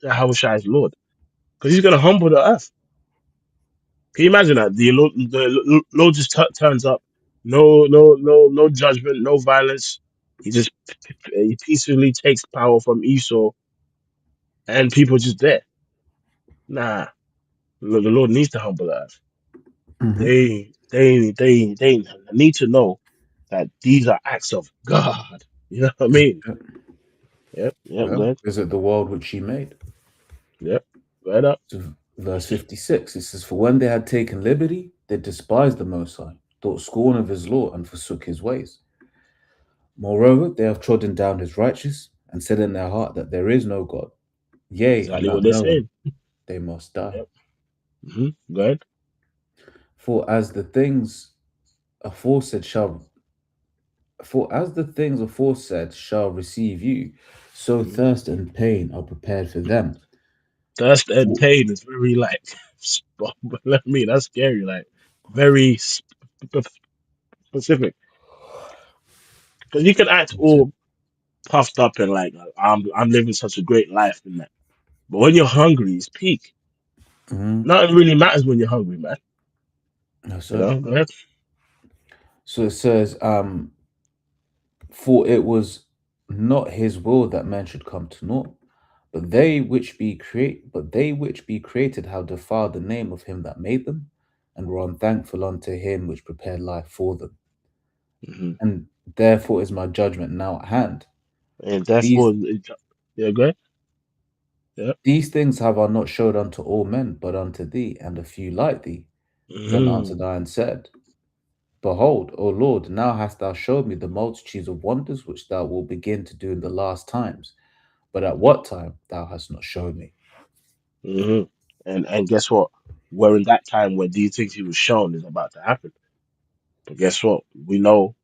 Yahushua is Lord, because He's gonna humble the earth. Can you imagine that the Lord just turns up, no judgment, no violence. He just he peacefully takes power from Esau, and people just there. Nah, the Lord needs to humble the earth. Mhm. They need to know that these are acts of God. You know what I mean? Yep. Yep, yep, go Well, ahead. is it the world which he made? Yep, right up. So verse 56, it says, for when they had taken liberty, they despised the Most High, thought scorn of his law, and forsook his ways. Moreover, they have trodden down his righteous, and said in their heart that there is no God. Yea, and Exactly what not they're knowing saying. they must die. Yep. Go ahead. For as the things aforesaid shall receive you, so Mhm. thirst and pain are prepared for them. Thirst and For, pain is very like, let me. That's scary. Like very specific. Because you can act all puffed up and like I'm living such a great life and that. But when you're hungry, it's peak. Mhm. Nothing really matters when you're hungry, man. That's You it. know. Go ahead. So it says, for it was not his will that man should come to naught, but they which be created have defiled the name of him that made them, and were unthankful unto him which prepared life for them. Hmm. And therefore is my judgment now at hand. And These therefore, yeah, go ahead. Yeah. these things have I not showed unto all men, but unto thee, and a few like thee. Then answered Hmm. I and said, Behold, O Lord, now hast thou showed me the multitudes of wonders which thou wilt begin to do in the last times. But at what time thou hast not shown me. Hmm. And guess what? We're in that time where these things he was shown is about to happen. But guess what? We know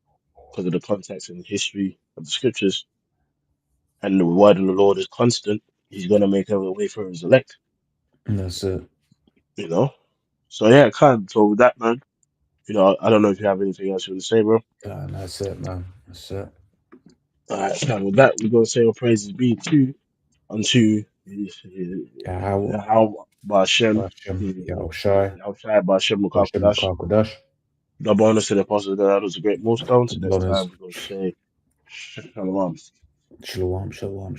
because of the context and history of the scriptures and the word of the Lord is constant. He's gonna make a way for his elect. And that's it. You know. So yeah, kind. So with that, man. I don't know if you have anything else you want to say, bro. And that's it, man. That's it. All right, so with that, we're gonna say all praises be to unto Yahweh, how Bashem, Hashem, Yahushai, Shai Bashem Hashem, Mukakadash. Makakadash, Double honors to the apostles that was a great millstone. So double next time honors, we're gonna say Shalom. Shalom, Shalom.